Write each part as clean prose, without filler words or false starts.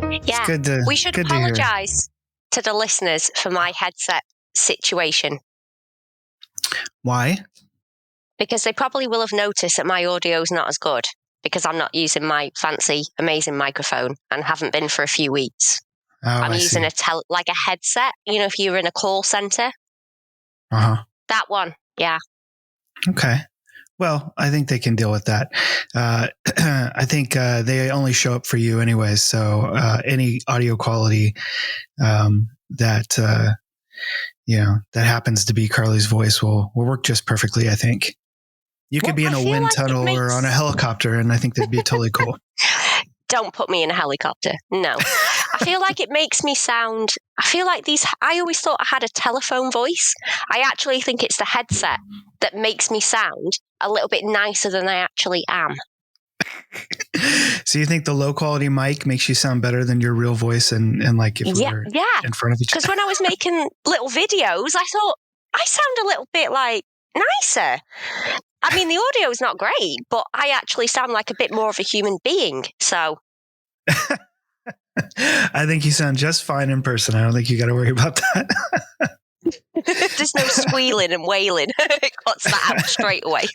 Yeah, we should apologize to the listeners for my headset situation. Why? Because they probably will have noticed that my audio is not as good because I'm not using my fancy, amazing microphone and haven't been for a few weeks. I'm using a headset, if you're in a call center. Uh-huh. That one, yeah. Okay. Well, I think they can deal with that. I think they only show up for you anyways. So any audio quality that happens to be Carly's voice will work just perfectly, I think. You could be in a wind tunnel or on a helicopter, and I think that'd be totally cool. Don't put me in a helicopter. No. I feel like it makes me sound... I always thought I had a telephone voice. I actually think it's the headset that makes me sound a little bit nicer than I actually am. So you think the low quality mic makes you sound better than your real voice and like if we were in front of each other? Because when I was making little videos, I thought I sound a little bit like nicer. I mean, the audio is not great, but I actually sound like a bit more of a human being. So I think you sound just fine in person. I don't think you got to worry about that. There's no squealing and wailing. It cuts that out straight away.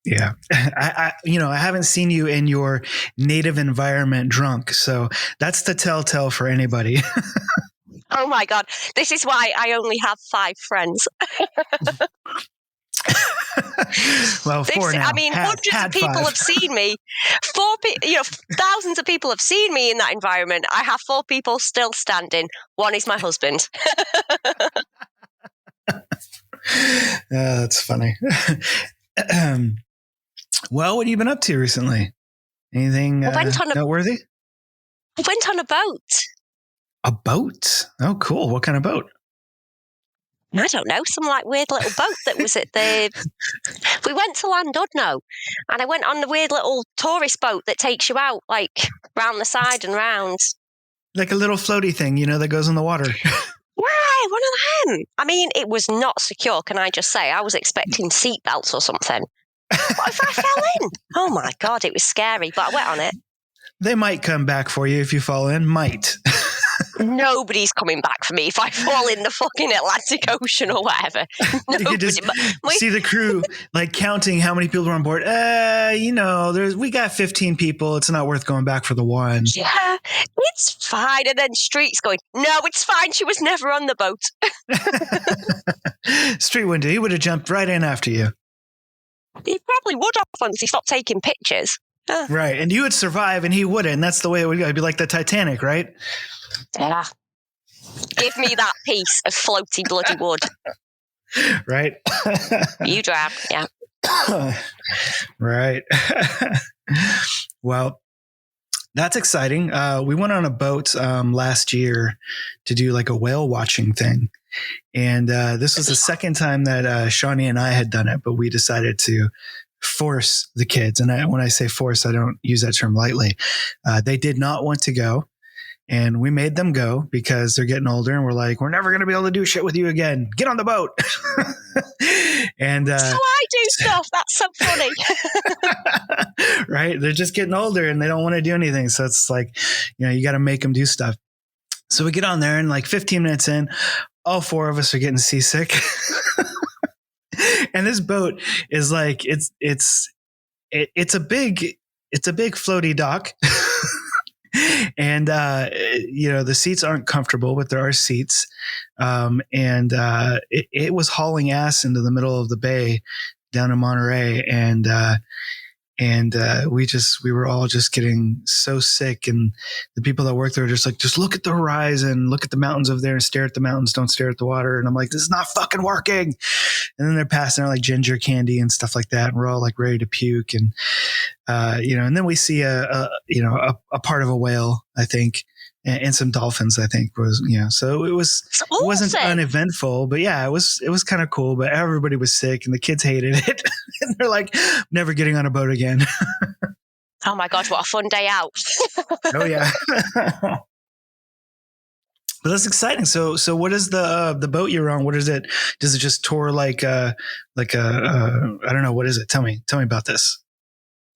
Yeah. I haven't seen you in your native environment drunk. So that's the telltale for anybody. Oh my God. This is why I only have 5 friends. Well, 4 now. I mean, hundreds of people have seen me. Thousands of people have seen me in that environment. I have 4 people still standing. One is my husband. That's funny. Well, what have you been up to recently? Anything noteworthy? I went on a boat. A boat? Oh, cool. What kind of boat? I don't know, some weird little boat that was at the... We went to Llandudno, and I went on the weird little tourist boat that takes you out, round the side and round. Like a little floaty thing, that goes in the water. Right, one of them. I mean, it was not secure, can I just say? I was expecting seatbelts or something. What if I fell in? Oh my God, it was scary, but I went on it. They might come back for you if you fall in. Might. Nobody's coming back for me if I fall in the fucking Atlantic Ocean or whatever. You could just see the crew counting how many people are on board. We got 15 people. It's not worth going back for the one. Yeah, it's fine. And then Street's going, no, it's fine. She was never on the boat. Street wouldn't. He would have jumped right in after you. He probably would have once he stopped taking pictures. Right. And you would survive and he wouldn't. And that's the way it would go. It'd be like the Titanic, right? Yeah. Give me that piece of floaty bloody wood. Right. You drown. Yeah. Right. Well, that's exciting. We went on a boat last year to do a whale watching thing. And this was the second time that Shawnee and I had done it, but we decided to force the kids. And when I say force, I don't use that term lightly. They did not want to go. And we made them go because they're getting older and we're like, we're never going to be able to do shit with you again. Get on the boat. And so I do stuff. That's so funny. Right. They're just getting older and they don't want to do anything. So it's you got to make them do stuff. So we get on there and 15 minutes in, all 4 of us are getting seasick. And this boat is it's a big floaty dock. And, the seats aren't comfortable, but there are seats. It was hauling ass into the middle of the bay down in Monterey. And we were all just getting so sick. And the people that work there are just look at the horizon, look at the mountains over there and stare at the mountains. Don't stare at the water. And I'm like, this is not fucking working. And then they're passing out ginger candy and stuff like that. And we're all ready to puke. And, and then we see a part of a whale, I think, and some dolphins, I think so it wasn't uneventful, but yeah, it was kind of cool, but everybody was sick and the kids hated it. And they're like, never getting on a boat again. Oh my God, what a fun day out. Oh yeah. But that's exciting. So what is the boat you're on? What is it? Does it just tour I don't know. What is it? Tell me about this.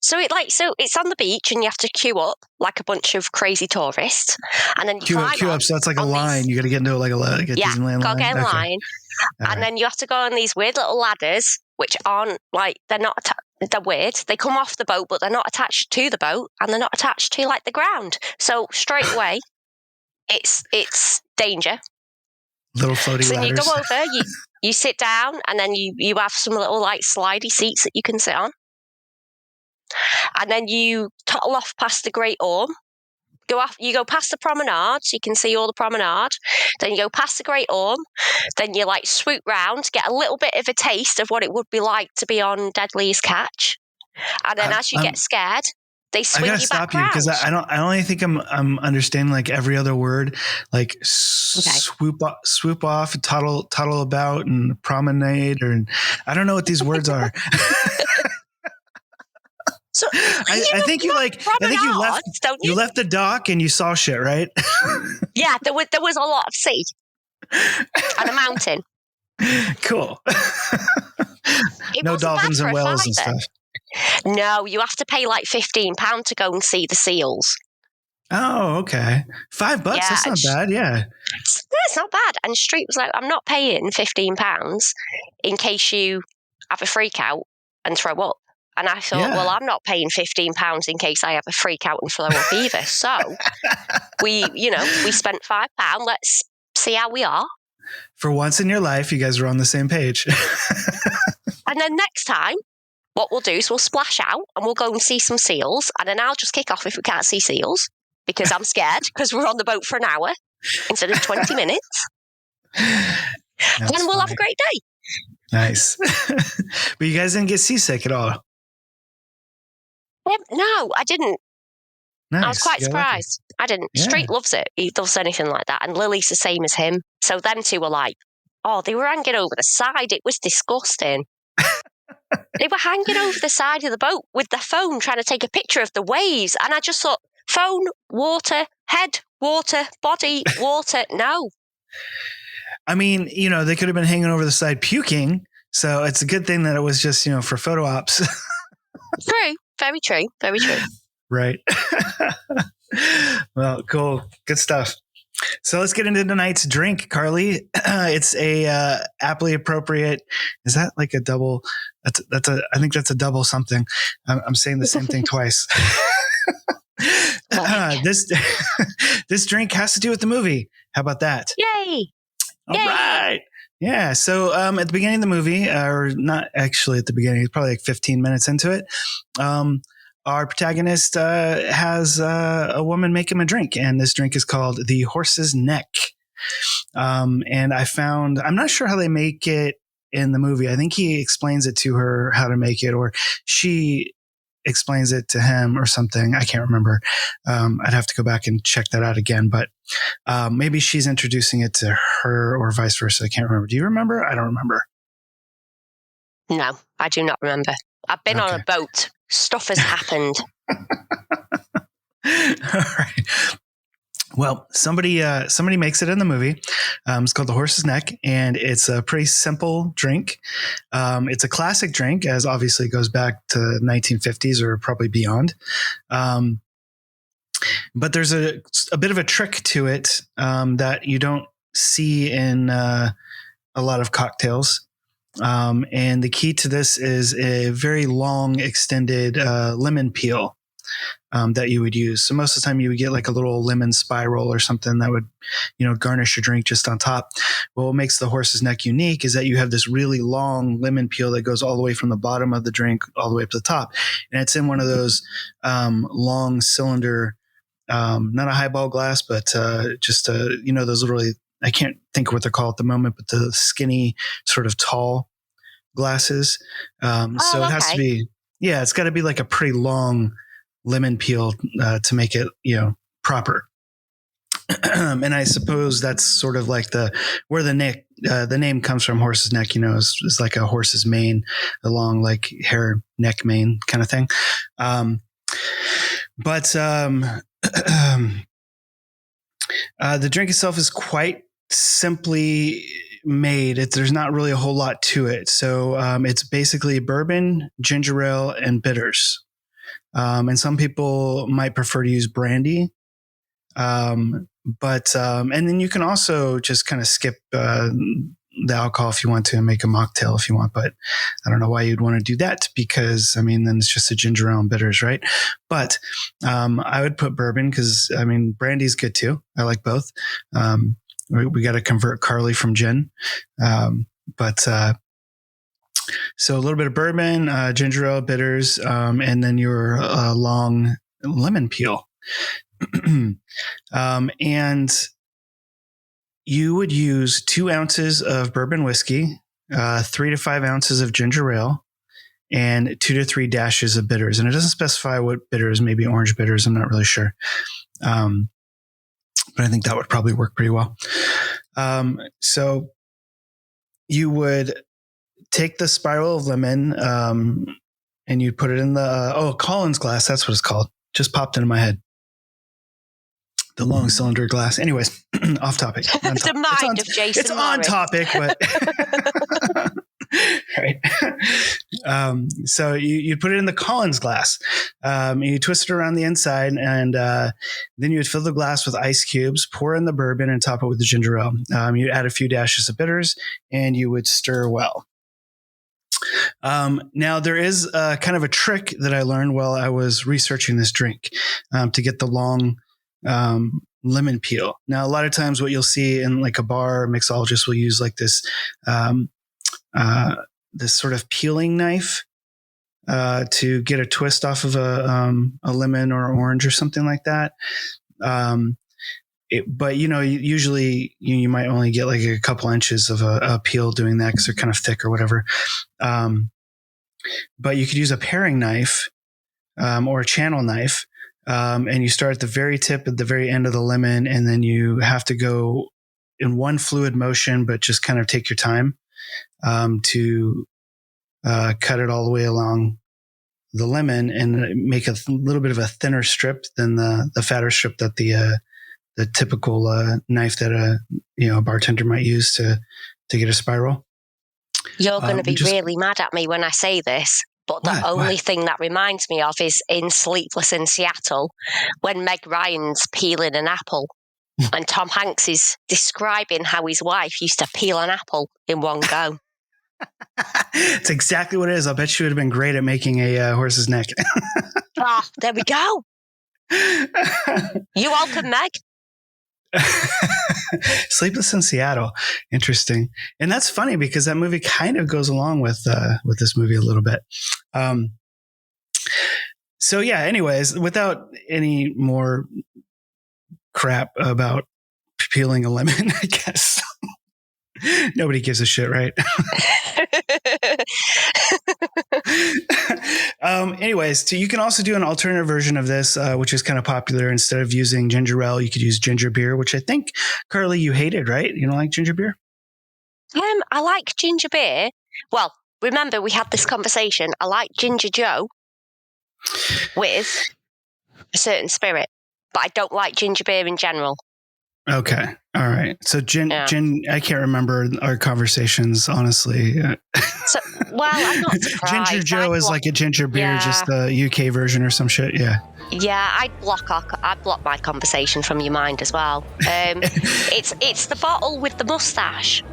So it's on the beach and you have to queue up like a bunch of crazy tourists, and then you Queue climb up. So that's like a on line. You got to get into like a Disneyland gotta line. get in line, All and right. then you have to go on these weird little ladders, which aren't like they're not. They're weird. They come off the boat, but they're not attached to the boat, and they're not attached to like the ground. So straight away, it's danger. Little floaty So then you ladders. go over, you sit down, and then you have some little like slidey seats that you can sit on. And then you toddle off past the Great Orme. You go past the promenade, so you can see all the promenade. Then you go past the Great Orme. Then you like swoop round, get a little bit of a taste of what it would be like to be on Deadliest Catch. And then as you get scared, they I swing gotta you stop back you round. because I only think I'm understanding like every other word, like swoop off, toddle about, and promenade, or I don't know what these words are. So I think you left the dock and you saw shit, right? Yeah, there was a lot of sea and a mountain. Cool. No dolphins and whales and stuff. No, you have to pay like £15 to go and see the seals. Oh, okay. $5. Yeah, that's not bad. Yeah. It's not bad. And Street was like, I'm not paying £15 in case you have a freak out and throw up. And I thought, well, I'm not paying £15 in case I have a freak out and throw up either. So we spent £5. Let's see how we are. For once in your life, you guys are on the same page. And then next time, what we'll do is we'll splash out and we'll go and see some seals. And then I'll just kick off if we can't see seals because I'm scared because we're on the boat for an hour instead of 20 minutes. And we'll have a great day. Nice. But you guys didn't get seasick at all? No, I didn't. Nice. I was quite surprised. I didn't. Yeah. Street loves it. He loves anything like that. And Lily's the same as him. So them two were like, oh, they were hanging over the side. It was disgusting. They were hanging over the side of the boat with their phone trying to take a picture of the waves. And I just thought, phone, water, head, water, body, water. No. I mean, they could have been hanging over the side puking. So it's a good thing that it was just, for photo ops. True. Very true. Very true. Right. Well, cool. Good stuff. So let's get into tonight's drink, Carly. It's a aptly appropriate. Is that like a double? I think that's a double something. I'm saying the same thing twice. This drink has to do with the movie. How about that? Yay! All right. Yeah. So at the beginning of the movie, or not actually at the beginning, it's probably like 15 minutes into it. Our protagonist has a woman make him a drink, and this drink is called the Horse's Neck. And I'm not sure how they make it in the movie. I think he explains it to her how to make it, or she explains it to him or something. I can't remember. I'd have to go back and check that out again, but maybe she's introducing it to her or vice versa. I can't remember. Do you remember? I don't remember. No, I do not remember. I've been on a boat. Stuff has happened. All right. Well, somebody makes it in the movie. It's called the Horse's Neck, and it's a pretty simple drink. It's a classic drink, as obviously it goes back to 1950s or probably beyond. But there's a bit of a trick to it that you don't see in a lot of cocktails. And the key to this is a very long, extended lemon peel that you would use. So most of the time you would get like a little lemon spiral or something that would, garnish your drink just on top. Well, what makes the Horse's Neck unique is that you have this really long lemon peel that goes all the way from the bottom of the drink all the way up to the top. And it's in one of those long cylinder, not a highball glass, but just, those literally, I can't think of what they're called at the moment, but the skinny sort of tall glasses. So it has to be, it's got to be like a pretty long lemon peel to make it, proper. And I suppose that's sort of like where the name comes from. Horse's Neck, is like a horse's mane, a long like hair, neck, mane kind of thing. But the drink itself is quite simply made. There's not really a whole lot to it. So it's basically bourbon, ginger ale, and bitters. And some people might prefer to use brandy. And then you can also just kind of skip the alcohol if you want to and make a mocktail if you want. But I don't know why you'd want to do that because, I mean, then it's just a ginger ale and bitters, right? But I would put bourbon because, I mean, brandy's good too. I like both. We got to convert Carly from gin. So a little bit of bourbon, ginger ale, bitters, and then your long lemon peel. And you would use 2 ounces of bourbon whiskey, 3 to 5 ounces of ginger ale, and 2 to 3 dashes of bitters. And it doesn't specify what bitters, maybe orange bitters. I'm not really sure. But I think that would probably work pretty well. So you would take the spiral of lemon, and you put it in the, Collins glass. That's what it's called. Just popped into my head. The long cylinder glass. Anyways, off topic. The mind of Jason. It's on topic, but right. So you put it in the Collins glass. You twist it around the inside, and then you would fill the glass with ice cubes, pour in the bourbon, and top it with the ginger ale. You'd add a few dashes of bitters, and you would stir well. Now there is kind of a trick that I learned while I was researching this drink to get the long lemon peel. Now, a lot of times what you'll see in like a bar, mixologist will use like this this sort of peeling knife to get a twist off of a lemon or orange or something like that. But usually you might only get like a couple inches of a peel doing that because they're kind of thick or whatever. But you could use a paring knife or a channel knife. And you start at the very tip, at the very end of the lemon, and then you have to go in one fluid motion, but just kind of take your time to cut it all the way along the lemon and make a little bit of a thinner strip than the fatter strip that the typical knife that a bartender might use to get a spiral. You're going to be really mad at me when I say this. But the only thing that reminds me of is in Sleepless in Seattle, when Meg Ryan's peeling an apple and Tom Hanks is describing how his wife used to peel an apple in one go. It's exactly what it is. I bet she would have been great at making a horse's neck. There we go. You welcome, Meg. Sleepless in Seattle. Interesting. And that's funny because that movie kind of goes along with this movie a little bit. So yeah, anyways, without any more crap about peeling a lemon, I guess. Nobody gives a shit, right? Anyways, so you can also do an alternative version of this, which is kind of popular. Instead of using ginger ale, you could use ginger beer, which I think, Carly, you hated, right? You don't like ginger beer? I like ginger beer. Well, remember we had this conversation. I like Ginger Joe with a certain spirit, but I don't like ginger beer in general. Okay. All right. So gin, I can't remember our conversations, honestly. I'm not surprised. Ginger Joe is like a ginger beer, just the UK version or some shit. Yeah. Yeah, I'd block my conversation from your mind as well. It's the bottle with the mustache.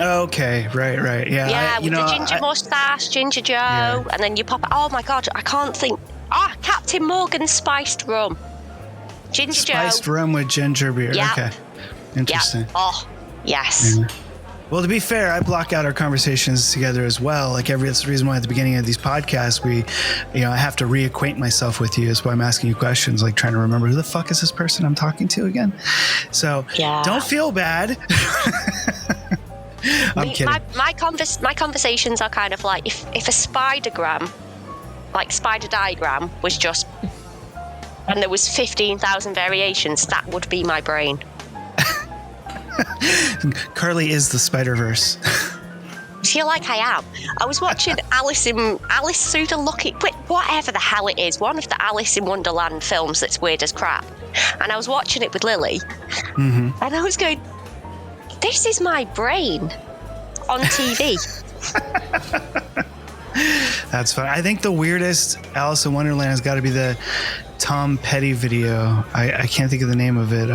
Okay. Right. Yeah. Yeah, with the ginger mustache, Ginger Joe, and then you pop it. Oh my God, I can't think. Captain Morgan's spiced rum. Ginger Joe. Spiced rum with ginger beer. Yep. Okay. Interesting. Yep. Oh, yes. Yeah. Well, to be fair, I block out our conversations together as well. That's the reason why at the beginning of these podcasts, I have to reacquaint myself with you. That's why I'm asking you questions, like trying to remember who the fuck is this person I'm talking to again. So don't feel bad. I'm kidding. My conversations are kind of like if a spider diagram was just, and there was 15,000 variations, that would be my brain. Carly is the Spider-Verse. I feel like I am. I was watching Alice Suda Lucky, whatever the hell it is, one of the Alice in Wonderland films that's weird as crap. And I was watching it with Lily, and I was going, this is my brain on TV. That's fun. I think the weirdest Alice in Wonderland has got to be the Tom Petty video. I can't think of the name of it.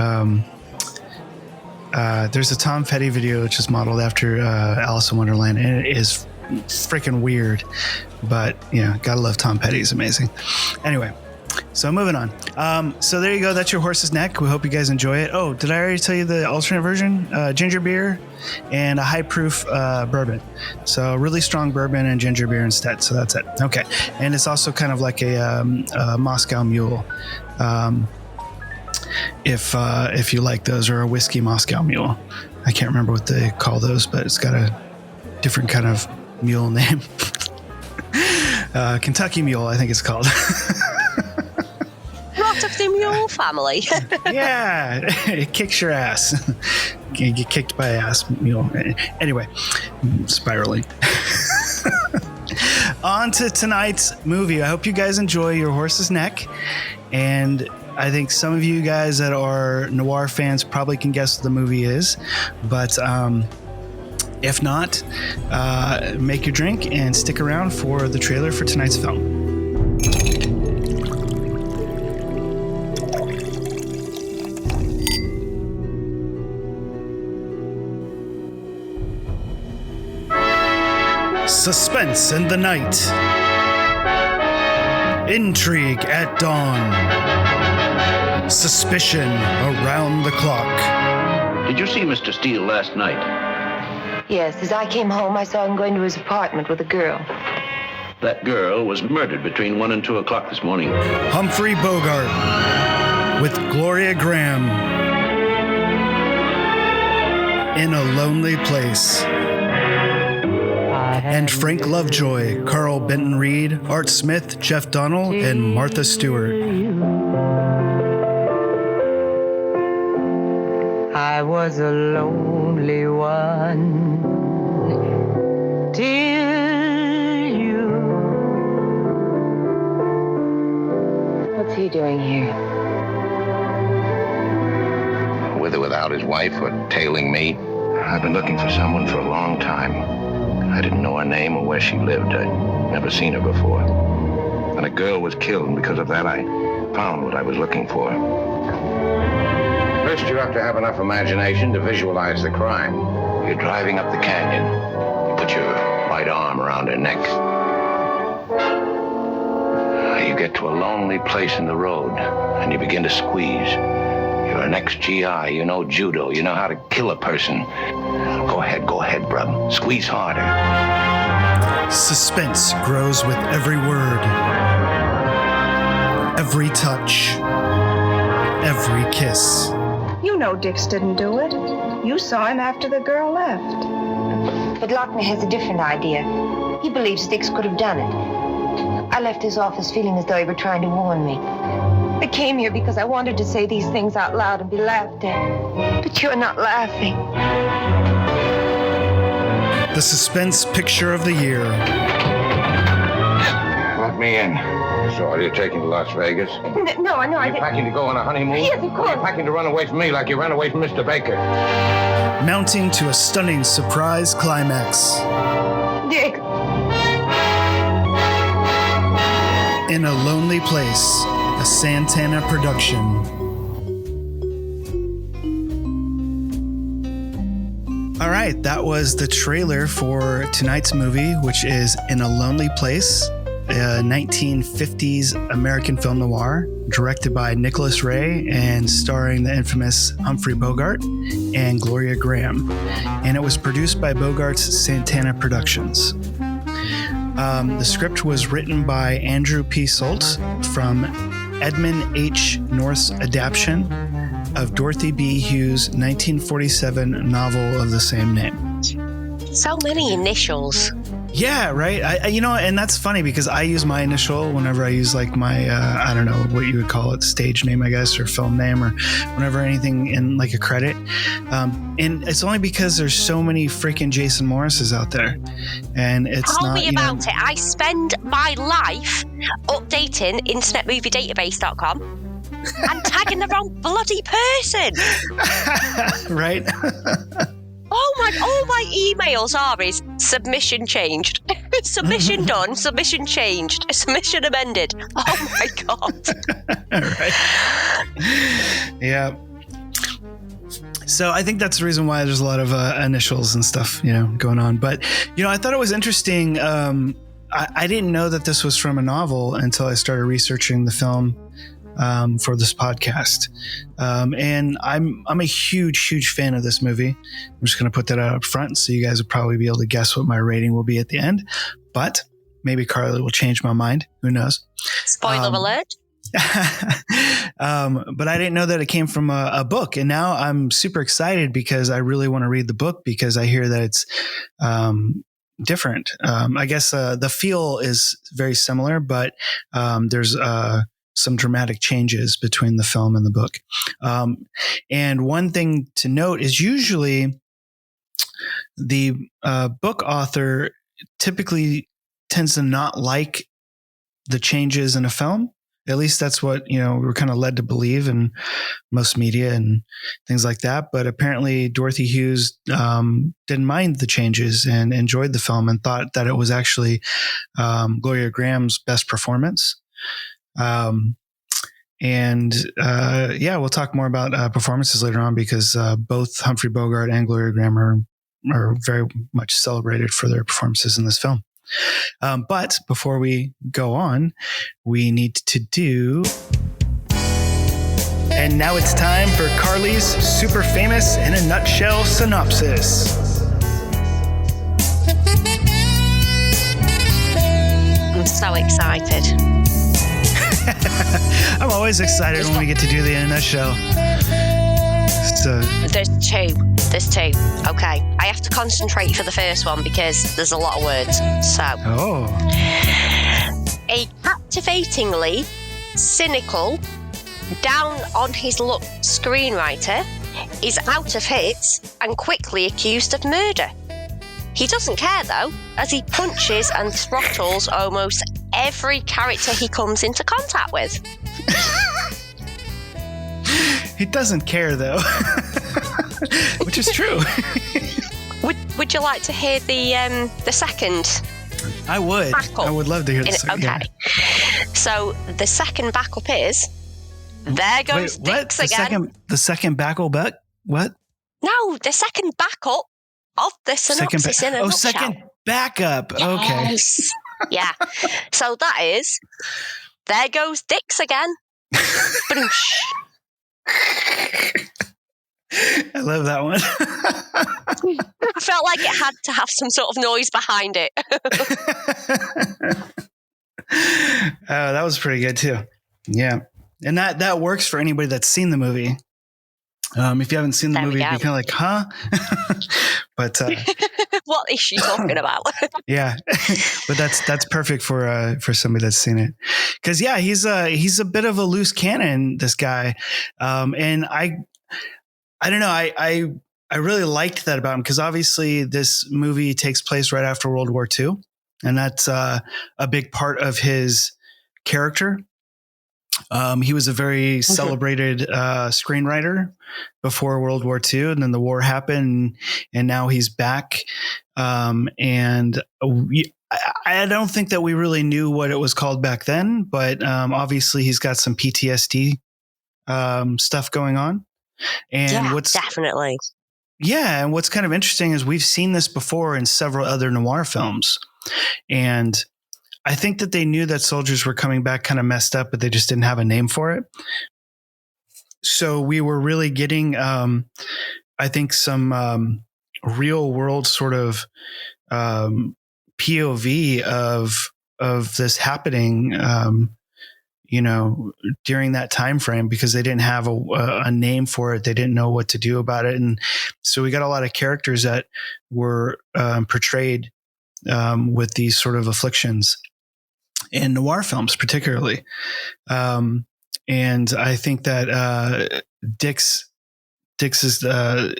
There's a Tom Petty video which is modeled after Alice in Wonderland, and it is freaking weird. But yeah, gotta love Tom Petty. He's amazing. Anyway, so moving on. So there you go. That's your horse's neck. We hope you guys enjoy it. Oh, did I already tell you the alternate version? Ginger beer and a high proof bourbon. So really strong bourbon and ginger beer instead. So that's it. Okay. And it's also kind of like a Moscow Mule. If you like those, or a whiskey Moscow Mule. I can't remember what they call those, but it's got a different kind of mule name. Kentucky Mule, I think it's called. Not of the mule family. Yeah, it kicks your ass. You get kicked by ass mule. Anyway, spiraling. On to tonight's movie. I hope you guys enjoy Your Horse's Neck. And I think some of you guys that are noir fans probably can guess what the movie is. But if not, make your drink and stick around for the trailer for tonight's film. Suspense in the night. Intrigue at dawn. Suspicion around the clock. Did you see Mr. Steele last night? Yes, as I came home, I saw him going to his apartment with a girl. That girl was murdered between 1 and 2 o'clock this morning. Humphrey Bogart with Gloria Graham in A Lonely Place. And Frank Lovejoy, Carl Benton Reed, Art Smith, Jeff Donnell, and Martha Stewart. I was a lonely one till you. What's he doing here? With or without his wife, or tailing me. I've been looking for someone for a long time. I didn't know her name or where she lived. I'd never seen her before. And a girl was killed, and because of that, I found what I was looking for. First, you have to have enough imagination to visualize the crime. You're driving up the canyon. You put your right arm around her neck. You get to a lonely place in the road, and you begin to squeeze. You're an ex-GI, you know judo, you know how to kill a person. Go ahead, brub. Squeeze harder. Suspense grows with every word, every touch, every kiss. You know Dix didn't do it. You saw him after the girl left. But Lochner has a different idea. He believes Dix could have done it. I left his office feeling as though he were trying to warn me. I came here because I wanted to say these things out loud and be laughed at. But you're not laughing. The suspense picture of the year. Let me in. So are you taking to Las Vegas? No, I know. Are you packing to go on a honeymoon? Yes, of course. Are you packing to run away from me like you ran away from Mr. Baker? Mounting to a stunning surprise climax. Dick. In A Lonely Place, a Santana production. All right, that was the trailer for tonight's movie, which is In a Lonely Place, a 1950s American film noir, directed by Nicholas Ray and starring the infamous Humphrey Bogart and Gloria Graham. And it was produced by Bogart's Santana Productions. The script was written by Andrew P. Soltz from Edmund H. North's adaptation of Dorothy B. Hughes' 1947 novel of the same name. So many initials. Yeah, right. And that's funny because I use my initial whenever I use like my, I don't know what you would call it, stage name, I guess, or film name, or whenever anything in like a credit. And it's only because there's so many freaking Jason Morrises out there, and it's Tell not. me about it. I spend my life updating InternetMovieDatabase.com and tagging the wrong bloody person. Right. All my emails are is submission changed. Submission done, submission changed, submission amended. Oh my God. Right. Yeah. So I think that's the reason why there's a lot of initials and stuff, going on. But, I thought it was interesting. I didn't know that this was from a novel until I started researching the film for this podcast. And I'm a huge fan of this movie. I'm just going to put that out up front, so you guys will probably be able to guess what my rating will be at the end. But maybe Carly will change my mind. Who knows? Spoiler alert. But I didn't know that it came from a book, and now I'm super excited because I really want to read the book because I hear that it's different. I guess the feel is very similar, but there's some dramatic changes between the film and the book. And one thing to note is usually the book author typically tends to not like the changes in a film. At least that's what, we were kind of led to believe in most media and things like that. But apparently Dorothy Hughes didn't mind the changes and enjoyed the film and thought that it was actually Gloria Graham's best performance. We'll talk more about performances later on because both Humphrey Bogart and Gloria Graham are very much celebrated for their performances in this film. But before we go on, we need to do. And now it's time for Carly's super famous in a nutshell synopsis. I'm so excited. I'm always excited when we get to do the in a nutshell. So. There's two. Okay. I have to concentrate for the first one because there's a lot of words. So. Oh. A captivatingly cynical, down on his luck screenwriter is out of hits and quickly accused of murder. He doesn't care though, as he punches and throttles almost every character he comes into contact with. He doesn't care though, which is true. Would you like to hear the second? I would. Backup? I would love to hear the second. Okay. Yeah. So the second backup is there goes Dix again. The second backup? What? No, the second backup of the synopsis in a nutshell. Second backup. Yes. Okay. Yeah. So that is there goes Dix again. I love that one. I felt like it had to have some sort of noise behind it. Oh, that was pretty good too. Yeah. And that works for anybody that's seen the movie. If you haven't seen the movie, you'd be kind of like, huh? But what is she talking about? Yeah. But that's perfect for somebody that's seen it. Cause yeah, he's a bit of a loose cannon, this guy. And I don't know. I really liked that about him because obviously this movie takes place right after World War II. And that's a big part of his character. He was a very celebrated screenwriter before World War II, and then the war happened, and now he's back. And I don't think that we really knew what it was called back then, but obviously he's got some PTSD stuff going on. And definitely. Yeah, and what's kind of interesting is we've seen this before in several other noir films, and I think that they knew that soldiers were coming back kind of messed up, but they just didn't have a name for it. So we were really getting, I think, some real world sort of POV of this happening, during that time frame, because they didn't have a name for it. They didn't know what to do about it. And so we got a lot of characters that were portrayed with these sort of afflictions in noir films, particularly. And I think that Dix is or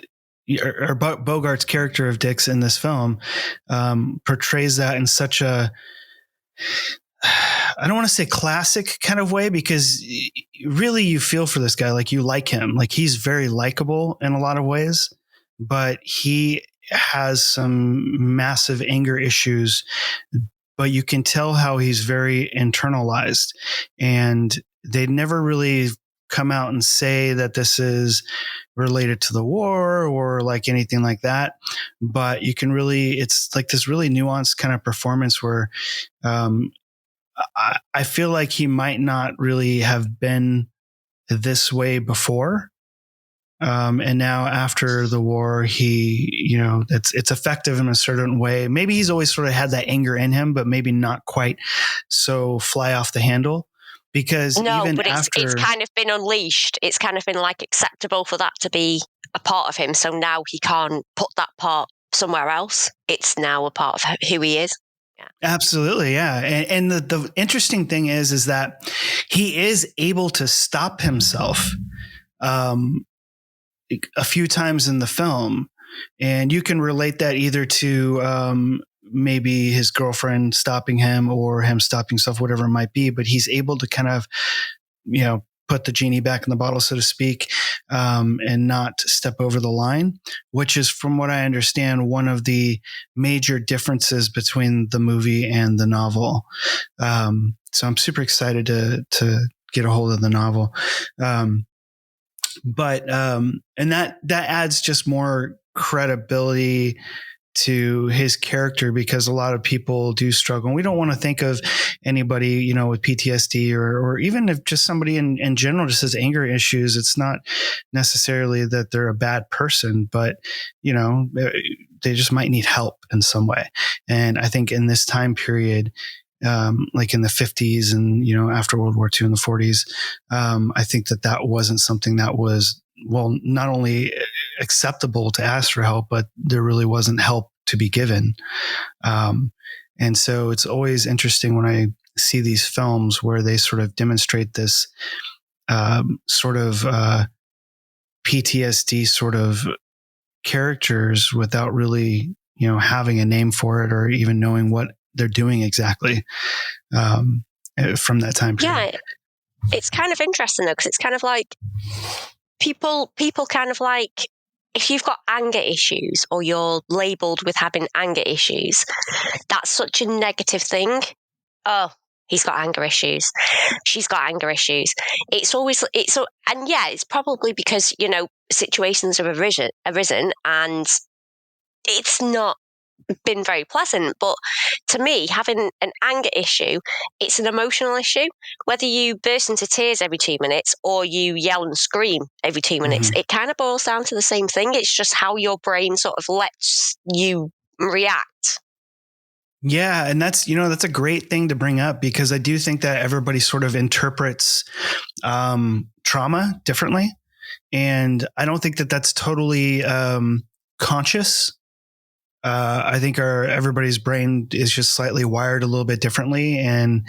Bogart's character of Dix in this film portrays that in such a, I don't want to say classic kind of way, because really you feel for this guy. Like, you like him. Like, he's very likable in a lot of ways, but he has some massive anger issues, but you can tell how he's very internalized, and they never really come out and say that this is related to the war or like anything like that. But you can really, it's like this really nuanced kind of performance where, I feel like he might not really have been this way before. And now after the war, he, it's effective in a certain way. Maybe he's always sort of had that anger in him, but maybe not quite so fly off the handle. Because even but after, it's kind of been unleashed. It's kind of been like acceptable for that to be a part of him. So now he can't put that part somewhere else. It's now a part of who he is. Yeah. Absolutely. Yeah. And the interesting thing is that he is able to stop himself a few times in the film. And you can relate that either to maybe his girlfriend stopping him or him stopping himself, whatever it might be. But he's able to kind of, put the genie back in the bottle, so to speak, and not step over the line, which is, from what I understand, one of the major differences between the movie and the novel. So I'm super excited to get a hold of the novel. But and that adds just more credibility to his character, because a lot of people do struggle. And we don't want to think of anybody, with PTSD or even if just somebody in general just has anger issues. It's not necessarily that they're a bad person, but, they just might need help in some way. And I think in this time period, like in the 50s and, after World War II in the 40s, I think that wasn't something that was, not only acceptable to ask for help, but there really wasn't help to be given. And so it's always interesting when I see these films where they sort of demonstrate this sort of PTSD sort of characters without really, having a name for it or even knowing what they're doing exactly from that time period. Yeah, it's kind of interesting though, because it's kind of like people kind of like, if you've got anger issues or you're labeled with having anger issues, that's such a negative thing. Oh, he's got anger issues. She's got anger issues. It's probably because, situations have arisen and it's not been very pleasant. But to me, having an anger issue, it's an emotional issue. Whether you burst into tears every 2 minutes or you yell and scream every 2 minutes, it kind of boils down to the same thing. It's just how your brain sort of lets you react. Yeah. And that's a great thing to bring up, because I do think that everybody sort of interprets trauma differently. And I don't think that that's totally conscious. I think everybody's brain is just slightly wired a little bit differently. And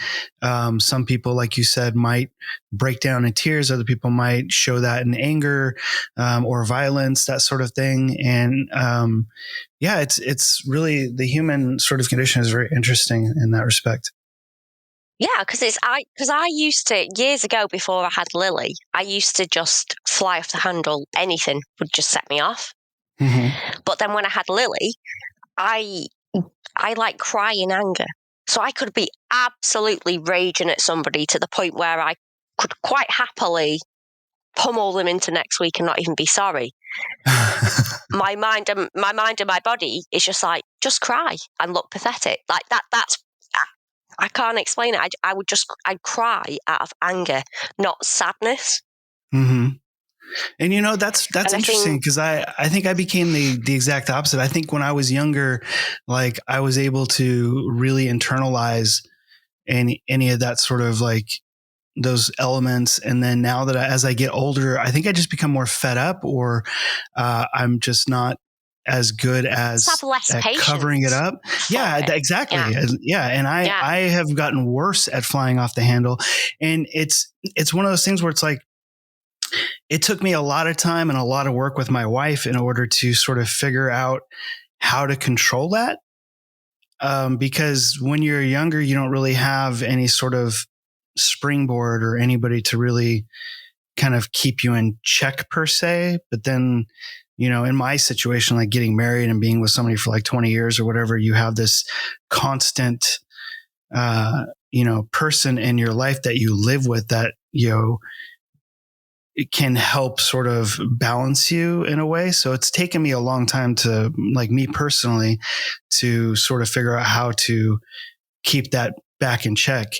some people, like you said, might break down in tears. Other people might show that in anger or violence, that sort of thing. And it's really, the human sort of condition is very interesting in that respect. Yeah, because I used to, years ago before I had Lily, I used to just fly off the handle. Anything would just set me off. Mm-hmm. But then when I had Lily, I like cry in anger. So I could be absolutely raging at somebody to the point where I could quite happily pummel them into next week and not even be sorry. my mind and my body is just like, just cry and look pathetic. Like that's, I can't explain it. I'd cry out of anger, not sadness. Mm-hmm. And that's interesting, because I think I became the exact opposite. I think when I was younger, like I was able to really internalize any of that sort of like those elements. And then now that as I get older, I think I just become more fed up, or I'm just not as good as at covering it up. Yeah, exactly. Yeah. And I have gotten worse at flying off the handle. And it's one of those things where it's like, it took me a lot of time and a lot of work with my wife in order to sort of figure out how to control that. Because when you're younger, you don't really have any sort of springboard or anybody to really kind of keep you in check per se. But then, in my situation, like getting married and being with somebody for like 20 years or whatever, you have this constant, person in your life that you live with that, it can help sort of balance you in a way. So it's taken me a long time to, like, me personally, to sort of figure out how to keep that back in check.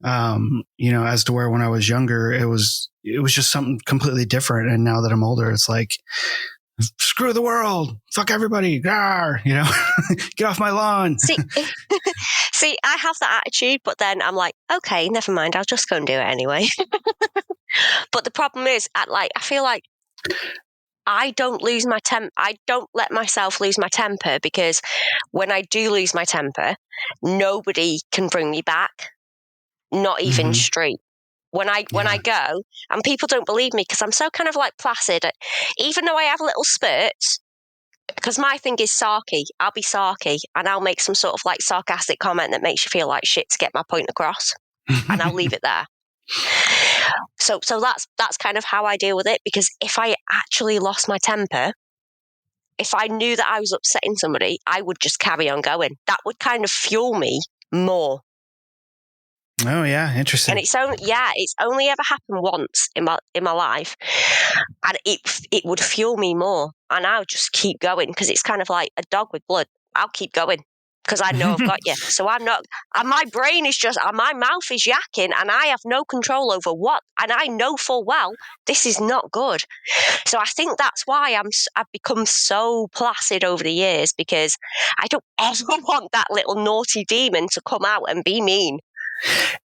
As to where when I was younger, it was just something completely different. And now that I'm older, it's like, screw the world, fuck everybody, get off my lawn. See, I have that attitude, but then I'm like, okay, never mind, I'll just go and do it anyway. But the problem is, I feel like I don't lose my temper. I don't let myself lose my temper, because when I do lose my temper, nobody can bring me back, not even street. When I go, and people don't believe me because I'm so kind of like placid, even though I have little spurts, because my thing is sarky. I'll be sarky and I'll make some sort of like sarcastic comment that makes you feel like shit to get my point across, and I'll leave it there. So that's kind of how I deal with it, because if I actually lost my temper, if I knew that I was upsetting somebody, I would just carry on going. That would kind of fuel me more. Oh yeah, interesting. And it's only ever happened once in my life, and it would fuel me more, and I'll just keep going, because it's kind of like a dog with blood. I'll keep going because I know I've got you. So I'm not, and my brain is just, my mouth is yakking, and I have no control over what, and I know full well this is not good. So I think that's why I've become so placid over the years, because I don't ever want that little naughty demon to come out and be mean.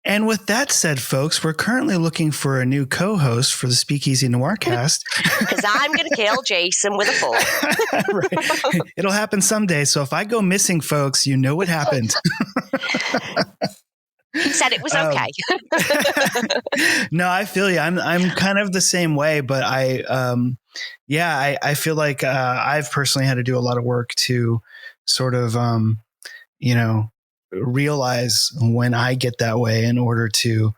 And with that said, folks, we're currently looking for a new co-host for the Speakeasy Noircast. Because I'm going to kill Jason with a fork. Right. It'll happen someday. So if I go missing, folks, you know what happened. He said it was okay. No, I feel you. I'm kind of the same way, but I feel like I've personally had to do a lot of work to sort of, realize when I get that way in order to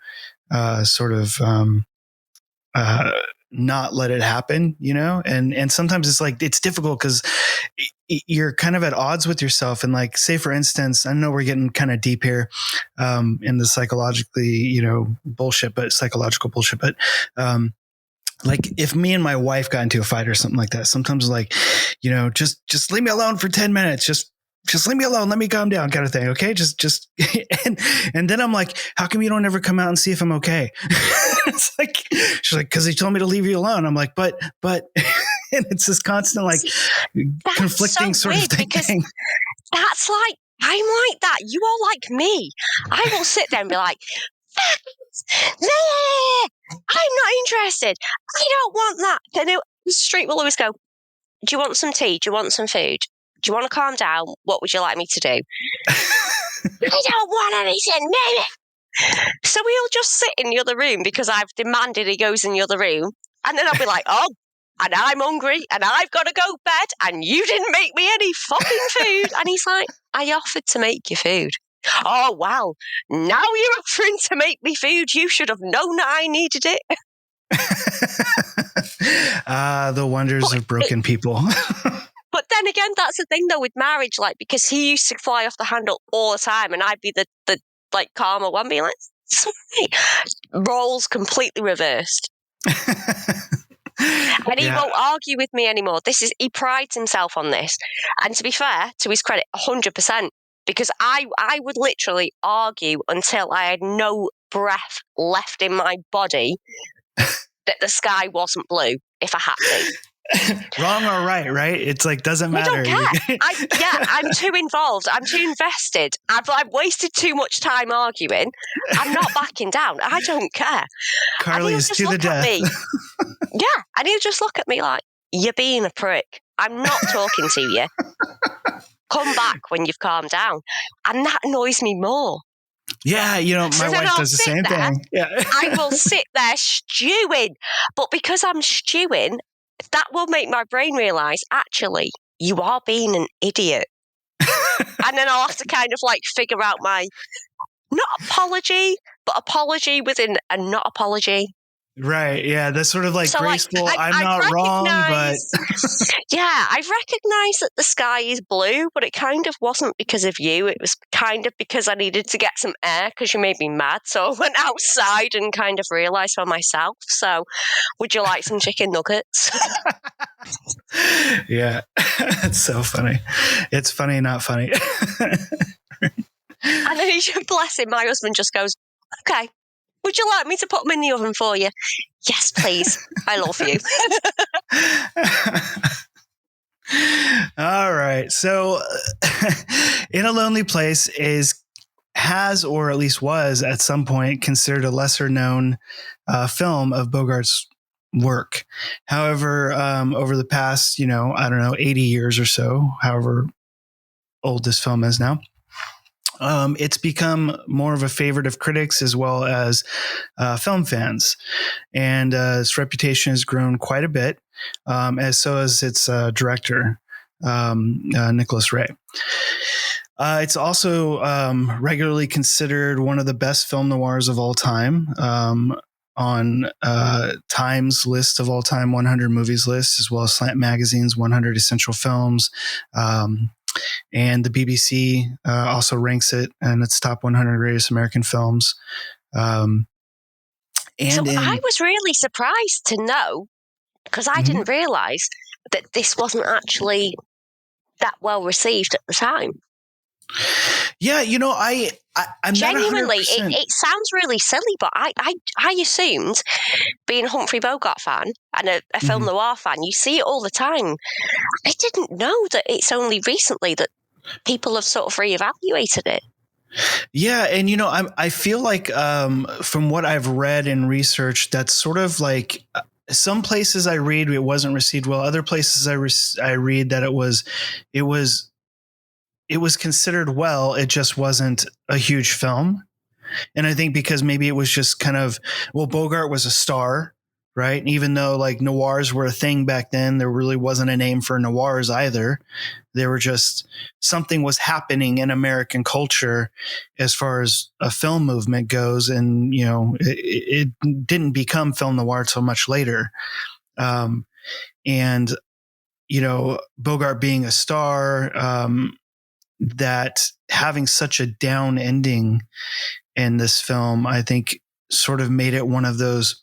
not let it happen, and sometimes it's like, it's difficult because you're kind of at odds with yourself. And like, say for instance, I know we're getting kind of deep here in the psychological bullshit, but like if me and my wife got into a fight or something like that, sometimes like, just leave me alone for 10 minutes. Just leave me alone. Let me calm down, kind of thing. Okay. Just, and then I'm like, how come you don't ever come out and see if I'm okay? It's like, she's like, cause he told me to leave you alone. I'm like, but, and it's this constant, like, conflicting so sort of thing. That's like, I'm like that. You are like me. I will sit there and be like, I'm not interested. I don't want that. And the street will always go, do you want some tea? Do you want some food? Do you want to calm down? What would you like me to do? I don't want anything. So we'll just sit in the other room because I've demanded he goes in the other room. And then I'll be like, oh, and I'm hungry and I've got to go to bed and you didn't make me any fucking food. And he's like, I offered to make you food. Oh, wow. Now you're offering to make me food. You should have known that I needed it. The wonders of broken people. But then again, that's the thing though with marriage, like, because he used to fly off the handle all the time and I'd be the like calmer one, being like, sorry. Roles completely reversed. And he won't argue with me anymore. He prides himself on this. And to be fair, to his credit, 100%, because I would literally argue until I had no breath left in my body that the sky wasn't blue if I had to. Wrong or right? It's like, doesn't matter. I don't care. I'm too involved. I'm too invested. I've wasted too much time arguing. I'm not backing down. I don't care. Carly is to the death. Yeah, and he'll just look at me like, you're being a prick. I'm not talking to you. Come back when you've calmed down. And that annoys me more. Yeah, my wife does the same thing. Yeah. I will sit there stewing. But because I'm stewing, that will make my brain realise, actually, you are being an idiot. And then I'll have to kind of like figure out my, not apology, but apology within a not apology. Right. Yeah. That's sort of like So, like, graceful. I'm I not wrong, but yeah, I recognise that the sky is blue, but it kind of wasn't because of you. It was kind of because I needed to get some air because you made me mad. So I went outside and kind of realised for myself. So, would you like some chicken nuggets? yeah, it's so funny. It's funny, not funny. And then, bless him, my husband just goes, okay, would you like me to put them in the oven for you? Yes, please. I love you. All right. So, In a Lonely Place has, or at least was at some point, considered a lesser known film of Bogart's work. However, over the past, 80 years or so, however old this film is now, it's become more of a favorite of critics as well as film fans. And its reputation has grown quite a bit, as so has its director, Nicholas Ray. It's also regularly considered one of the best film noirs of all time, on Time's list of all time 100 movies list, as well as Slant Magazine's 100 essential films. And the BBC also ranks it in its top 100 greatest American films. I was really surprised to know, because I didn't realise that this wasn't actually that well received at the time. Yeah, I'm genuinely, not 100%. it sounds really silly, but I assumed, being a Humphrey Bogart fan and a film noir fan, you see it all the time. I didn't know that it's only recently that people have sort of reevaluated it. Yeah, and I feel like from what I've read and researched, that's sort of like some places I read it wasn't received well. Other places I read that it was considered well. It just wasn't a huge film. And I think because maybe it was just kind of, Bogart was a star, right? And even though like noirs were a thing back then, there really wasn't a name for noirs either. They were just, something was happening in American culture as far as a film movement goes. And, it didn't become film noir till much later. Bogart being a star, that having such a down ending in this film, I think sort of made it one of those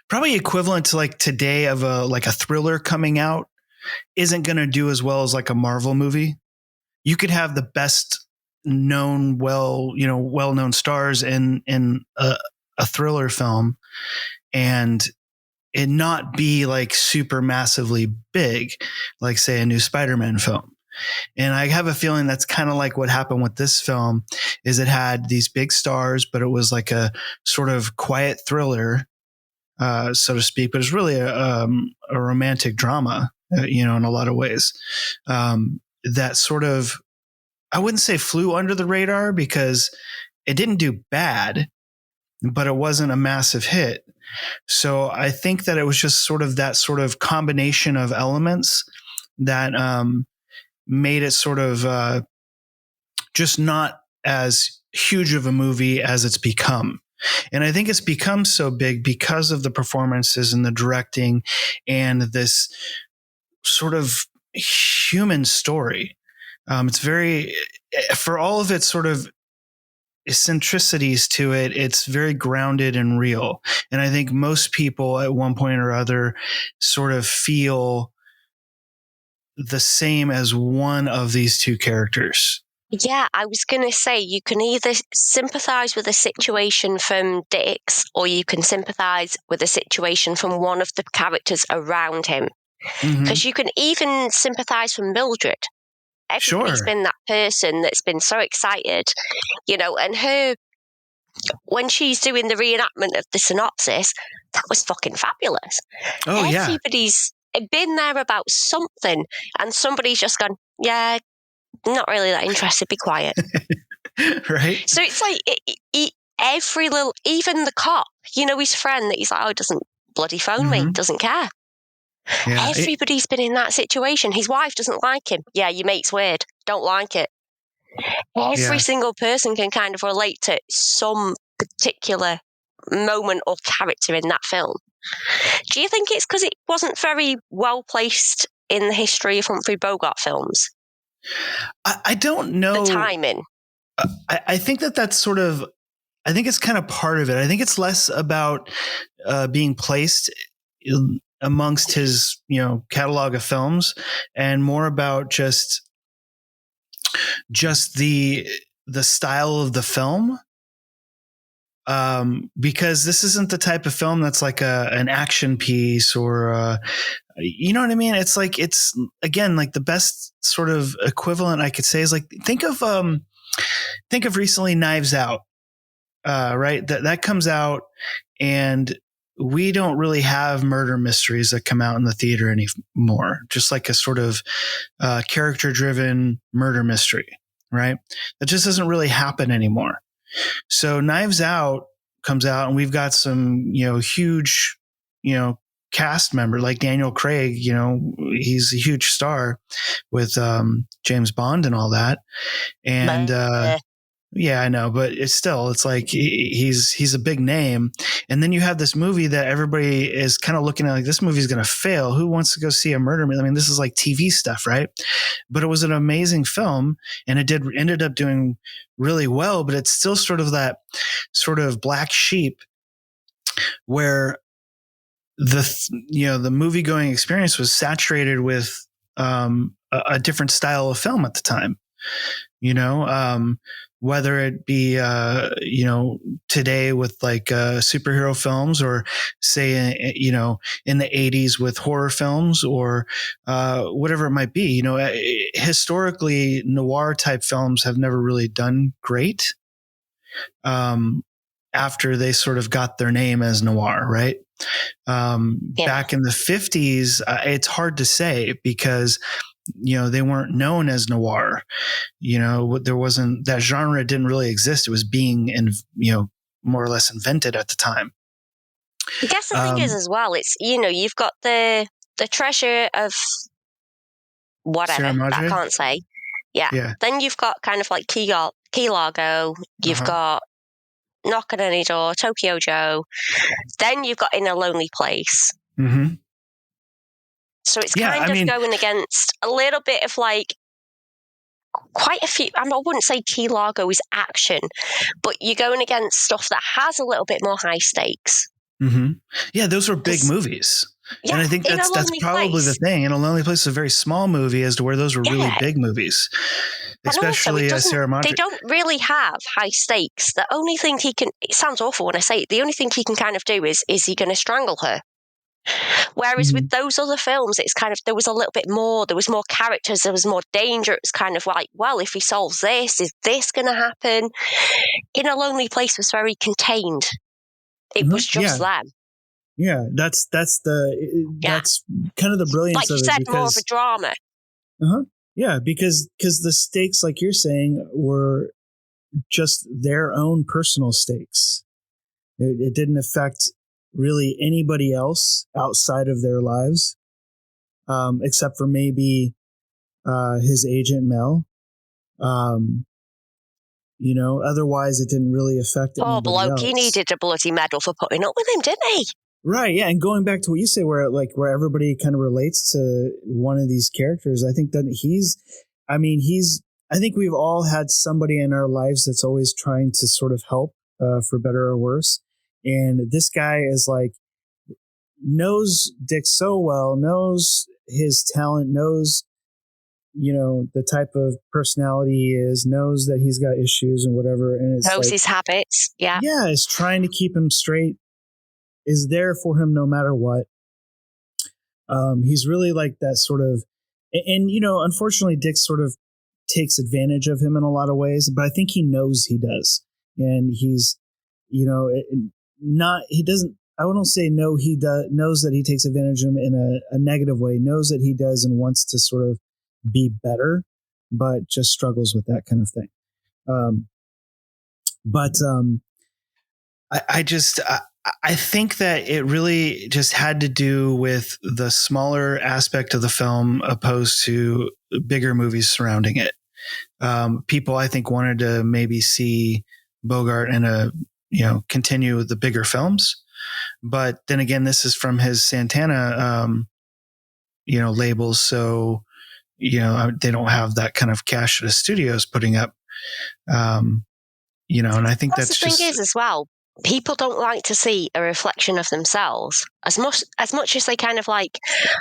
probably equivalent to like today of a thriller coming out isn't going to do as well as like a Marvel movie. You could have the best known, well-known stars in a thriller film and it not be like super massively big, like say a new Spider-Man film. And I have a feeling that's kind of like what happened with this film is it had these big stars, but it was like a sort of quiet thriller, so to speak, but it's really a romantic drama, in a lot of ways, that sort of, I wouldn't say flew under the radar because it didn't do bad, but it wasn't a massive hit. So I think that it was just sort of that sort of combination of elements that, made it sort of just not as huge of a movie as it's become. And I think it's become so big because of the performances and the directing and this sort of human story. It's very, for all of its sort of eccentricities to it, it's very grounded and real. And I think most people at one point or other sort of feel the same as one of these two characters. Yeah, I was going to say you can either sympathise with a situation from Dix or you can sympathise with a situation from one of the characters around him. Because you can even sympathise from Mildred. Everybody's been that person that's been so excited, and her, when she's doing the reenactment of the synopsis, that was fucking fabulous. Oh, yeah. Everybody's been there about something and somebody's just gone, yeah, not really that interested, be quiet. Right. So it's like every little, even the cop, his friend that he's like, doesn't bloody phone me, doesn't care. Yeah, everybody's been in that situation. His wife doesn't like him. Yeah, your mate's weird, don't like it. Every single person can kind of relate to some particular moment or character in that film. Do you think it's because it wasn't very well placed in the history of Humphrey Bogart films? I don't know. The timing. I think that's sort of, I think it's kind of part of it. I think it's less about being placed amongst his, catalog of films, and more about just the style of the film. Because this isn't the type of film that's like an action piece or, you know what I mean? It's like, it's again, like the best sort of equivalent I could say is like, think of recently Knives Out, right? That comes out, and we don't really have murder mysteries that come out in the theater anymore. Just like a sort of character driven murder mystery, right? That just doesn't really happen anymore. So Knives Out comes out, and we've got some, huge, cast member like Daniel Craig. He's a huge star with James Bond and all that. And yeah, I know, but it's like he's a big name. And then you have this movie that everybody is kind of looking at like, this movie's going to fail. Who wants to go see a murder movie? I mean, this is like TV stuff, right? But it was an amazing film, and it ended up doing really well, but it's still sort of that sort of black sheep where the movie going experience was saturated with a different style of film at the time, whether it be, today with like superhero films, or say, in the 80s with horror films, or whatever it might be. Historically, noir type films have never really done great after they sort of got their name as noir, right? Back in the 50s, it's hard to say because they weren't known as noir. There wasn't, that genre didn't really exist. It was being, more or less invented at the time. I guess the thing is as well, it's, you've got the treasure of whatever, I can't say. Yeah. Then you've got kind of like Key Largo. You've got Knock on Any Door, Tokyo Joe. Then you've got In a Lonely Place. Mm-hmm. So it's going against a little bit of like quite a few. I wouldn't say Key Largo is action, but you're going against stuff that has a little bit more high stakes. Mm-hmm. Yeah, those were big movies. Yeah, and I think that's probably the thing. In a Lonely Place is a very small movie as to where those were really big movies. Especially Sarah Madre. They don't really have high stakes. The only thing it sounds awful when I say it, the only thing he can kind of do is he going to strangle her? Whereas with those other films, it's kind of, there was a little bit more, there was more characters, there was more danger. It was kind of like, well, if he solves this, is this going to happen? In a Lonely Place was very contained. It was just them. Yeah, that's kind of the brilliance like of it. Like you said, more of a drama. Yeah, because the stakes, like you're saying, were just their own personal stakes. It didn't affect really anybody else outside of their lives, except for maybe his agent Mel. Otherwise it didn't really affect anybody bloke, else. He needed a bloody medal for putting up with him, didn't he? Right, yeah, and going back to what you say, where everybody kind of relates to one of these characters, I think that I think we've all had somebody in our lives that's always trying to sort of help, for better or worse. And this guy is like, knows Dick so well, knows his talent, knows, the type of personality he is, knows that he's got issues and whatever. And it's knows his habits. Yeah. Yeah. Is trying to keep him straight, is there for him no matter what. He's really like that sort of, and unfortunately Dick sort of takes advantage of him in a lot of ways, but I think he knows he does. And he's, I wouldn't say no, he knows that he takes advantage of him in a negative way, knows that he does and wants to sort of be better, but just struggles with that kind of thing. I think that it really just had to do with the smaller aspect of the film opposed to bigger movies surrounding it. People, I think, wanted to maybe see Bogart in a continue the bigger films. But then again, this is from his Santana, labels. So, they don't have that kind of cash that a studio is putting up. And I think that's the thing is as well, people don't like to see a reflection of themselves as much as they kind of like,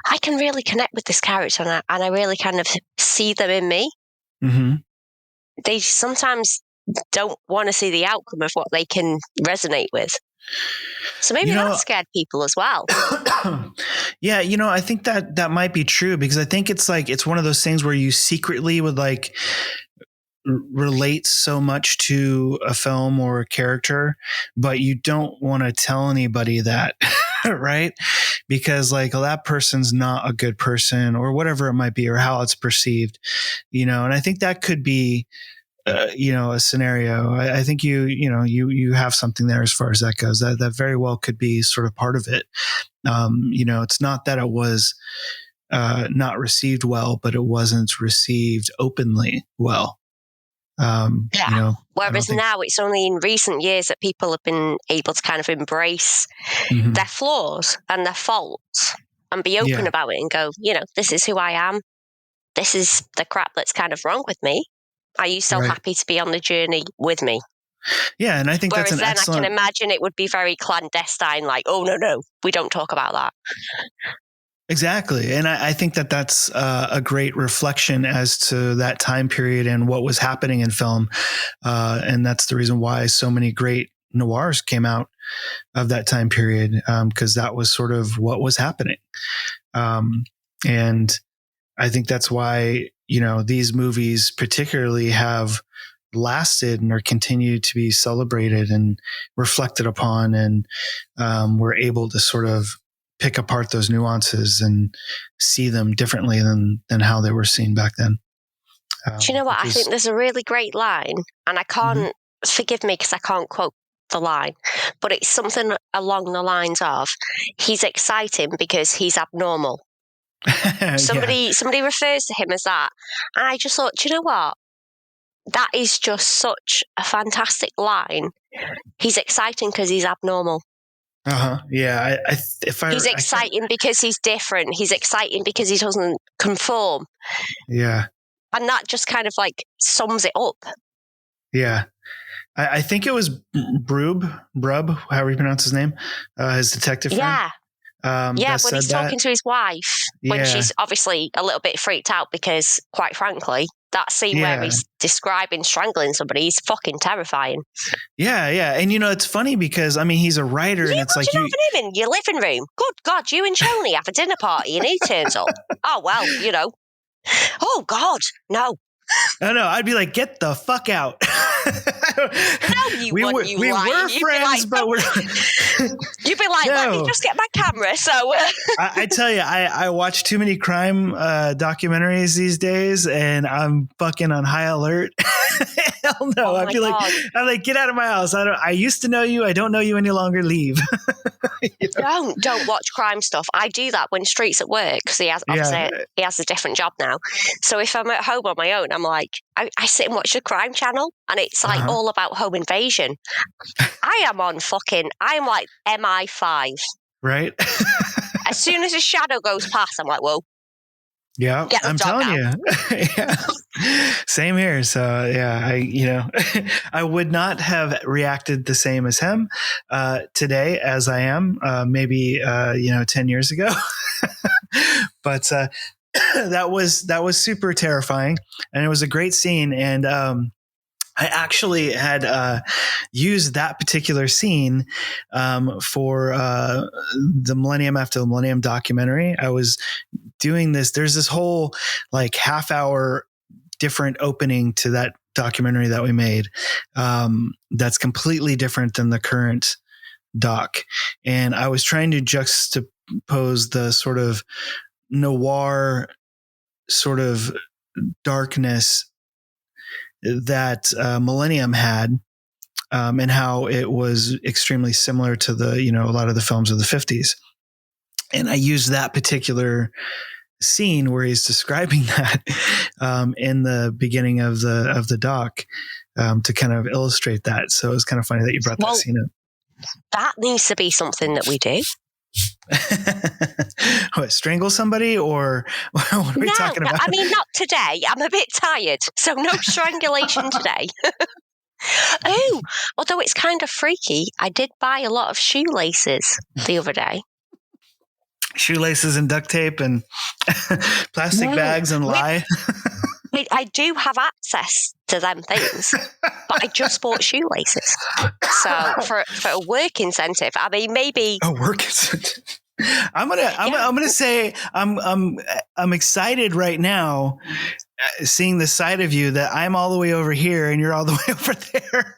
I can really connect with this character and I really kind of see them in me. Mm-hmm. They sometimes don't want to see the outcome of what they can resonate with. So maybe that scared people as well. Yeah, I think that might be true, because I think it's one of those things where you secretly would like relate so much to a film or a character, but you don't want to tell anybody that, right? Because like, that person's not a good person, or whatever it might be, or how it's perceived, and I think that could be a scenario. I think you have something there as far as that goes. That very well could be sort of part of it. It's not that it was not received well, but it wasn't received openly well. Whereas now it's only in recent years that people have been able to kind of embrace their flaws and their faults and be open about it and go, this is who I am. This is the crap that's kind of wrong with me. Are you so happy to be on the journey with me? Yeah, and I think Whereas that's an excellent... I can imagine it would be very clandestine, like, oh, no, we don't talk about that. Exactly. And I think that's a great reflection as to that time period and what was happening in film. And that's the reason why so many great noirs came out of that time period, because that was sort of what was happening. And I think that's why, these movies particularly have lasted and are continued to be celebrated and reflected upon. And we're able to sort of pick apart those nuances and see them differently than how they were seen back then. Do you know what? I think there's a really great line, and I can't, forgive me because I can't quote the line, but it's something along the lines of, he's exciting because he's abnormal. Somebody refers to him as that. And I just thought, do you know what? That is just such a fantastic line. He's exciting because he's abnormal. Yeah. He's exciting because he's different. He's exciting because he doesn't conform. Yeah. And that just kind of like sums it up. Yeah. I think it was Brub, however you pronounce his name, his detective friend. Yeah. When he's talking to his wife, when she's obviously a little bit freaked out because, quite frankly, that scene where he's describing strangling somebody is fucking terrifying. Yeah. And, it's funny because, he's a writer and it's like you having him in your living room. Good God, you and Shoni have a dinner party and he turns up. Oh, well, Oh, God, no. No, I'd be like, get the fuck out. No, you wouldn't. We were friends, but we're... You'd be like, let me just get my camera. So I tell you, I watch too many crime documentaries these days, and I'm fucking on high alert. Hell no. I'd be like, get out of my house. I used to know you. I don't know you any longer. Leave. Don't watch crime stuff. I do that when Street's at work because he has a different job now. So if I'm at home on my own, I'm like, I sit and watch the crime channel, and it's like all about home invasion. I'm like MI5. Right. As soon as a shadow goes past, I'm like, whoa. Yeah, I'm telling you. Yeah. Same here. So I would not have reacted the same as him today as I am maybe 10 years ago. But that was super terrifying, and it was a great scene. And I actually had used that particular scene for the Millennium After the Millennium documentary. I was doing this. There's this whole like half-hour different opening to that documentary that we made that's completely different than the current doc. And I was trying to juxtapose the sort of noir sort of darkness that Millennium had, and how it was extremely similar to a lot of the films of the 50s. And I used that particular scene where he's describing that in the beginning of the doc to kind of illustrate that. So it was kind of funny that you brought that scene up. That needs to be something that we do. What, strangle somebody, or what are we talking about? I mean, not today. I'm a bit tired, so no strangulation today. Oh, although it's kind of freaky, I did buy a lot of shoelaces the other day. Shoelaces and duct tape and plastic bags and lye. I do have access to them things, but I just bought shoelaces. So for a work incentive, I mean, maybe a work incentive. I'm gonna say I'm excited right now, seeing the side of you that I'm all the way over here and you're all the way over there.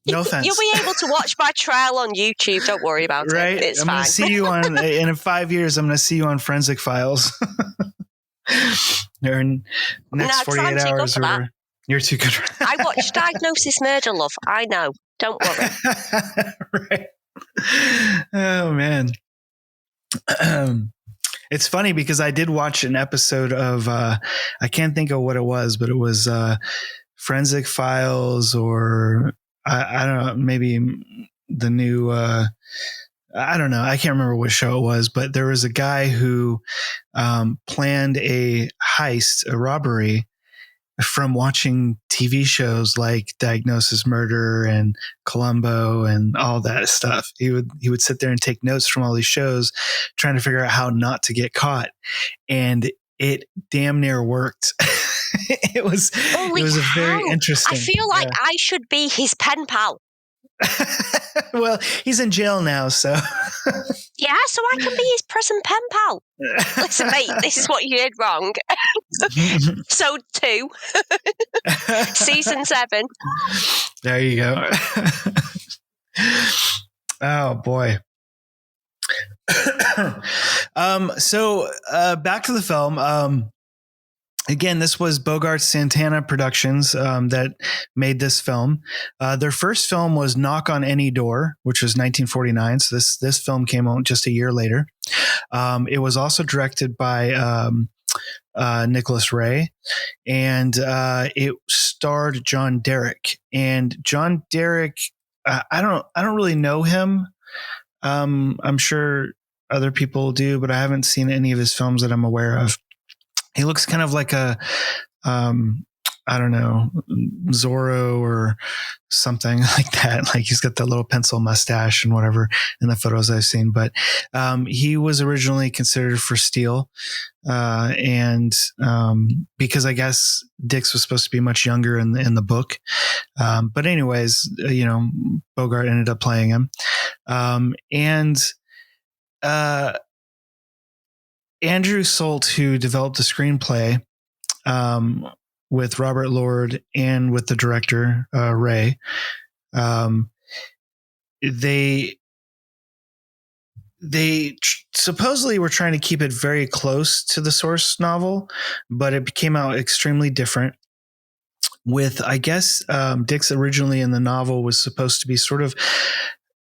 No offense. You'll be able to watch my trial on YouTube. Don't worry about it. It's I'm fine. going to see you on, and in 5 years, I'm going to see you on Forensic Files. Next 48 hours. You're too good for that. I watched Diagnosis Murder, love. I know. Don't worry. Right. Oh, man. It's funny because I did watch an episode of, I can't think of what it was, but it was Forensic Files, or I don't know, maybe the new, I don't know. I can't remember what show it was, but there was a guy who planned a heist, a robbery, from watching TV shows like Diagnosis Murder and Columbo and all that stuff. He would sit there and take notes from all these shows, trying to figure out how not to get caught. And it damn near worked. It was a very interesting. I feel like I should be his pen pal. Well, he's in jail now, so. Yeah, so I can be his prison pen pal. Listen, mate, this is what you did wrong. So 2. Season 7. There you go. Oh, boy. So back to the film. Again, this was Bogart Santana Productions that made this film. Their first film was Knock on Any Door, which was 1949. So this film came out just a year later. It was also directed by Nicholas Ray, and it starred John Derek. And John Derek, I don't really know him. I'm sure other people do, but I haven't seen any of his films that I'm aware of. He looks kind of like a, I don't know, Zorro or something like that. Like he's got that little pencil mustache and whatever in the photos I've seen. But he was originally considered for Steel. And because I guess Dix was supposed to be much younger in the book. But anyways, Bogart ended up playing him. Andrew Solt, who developed the screenplay with Robert Lord and with the director, Ray, they supposedly were trying to keep it very close to the source novel, but it came out extremely different. With, I guess, Dix originally in the novel was supposed to be sort of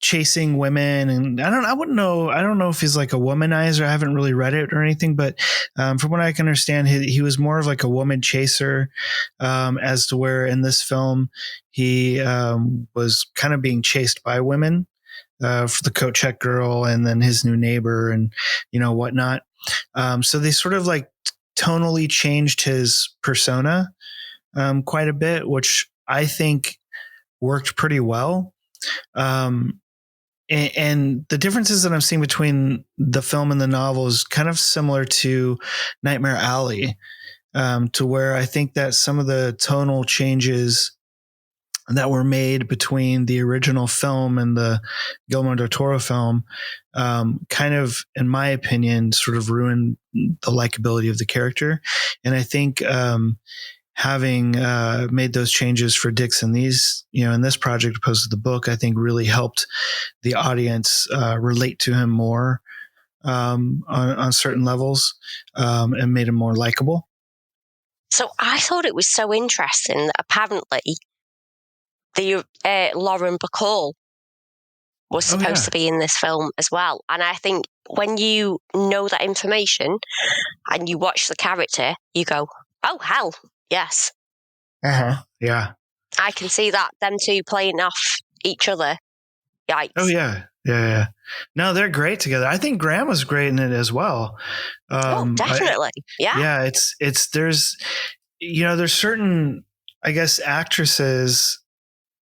chasing women, and I don't know if he's like a womanizer. I haven't really read it or anything, but from what I can understand, he was more of like a woman chaser, as to where in this film he was kind of being chased by women, for the coat check girl and then his new neighbor and whatnot. So they sort of like tonally changed his persona quite a bit, which I think worked pretty well. And the differences that I'm seeing between the film and the novel is kind of similar to Nightmare Alley, to where I think that some of the tonal changes that were made between the original film and the Guillermo del Toro film kind of, in my opinion, sort of ruined the likability of the character. And I think having made those changes for Dix in these, in this project opposed to the book, I think really helped the audience relate to him more on certain levels, and made him more likable. So I thought it was so interesting that apparently the Lauren Bacall was supposed to be in this film as well. And I think when you know that information and you watch the character, you go, oh, hell, yes. Yeah. I can see that, them two playing off each other. Yikes. Oh, yeah. Yeah. No, they're great together. I think Graham was great in it as well. Definitely. Yeah. There's certain, I guess, actresses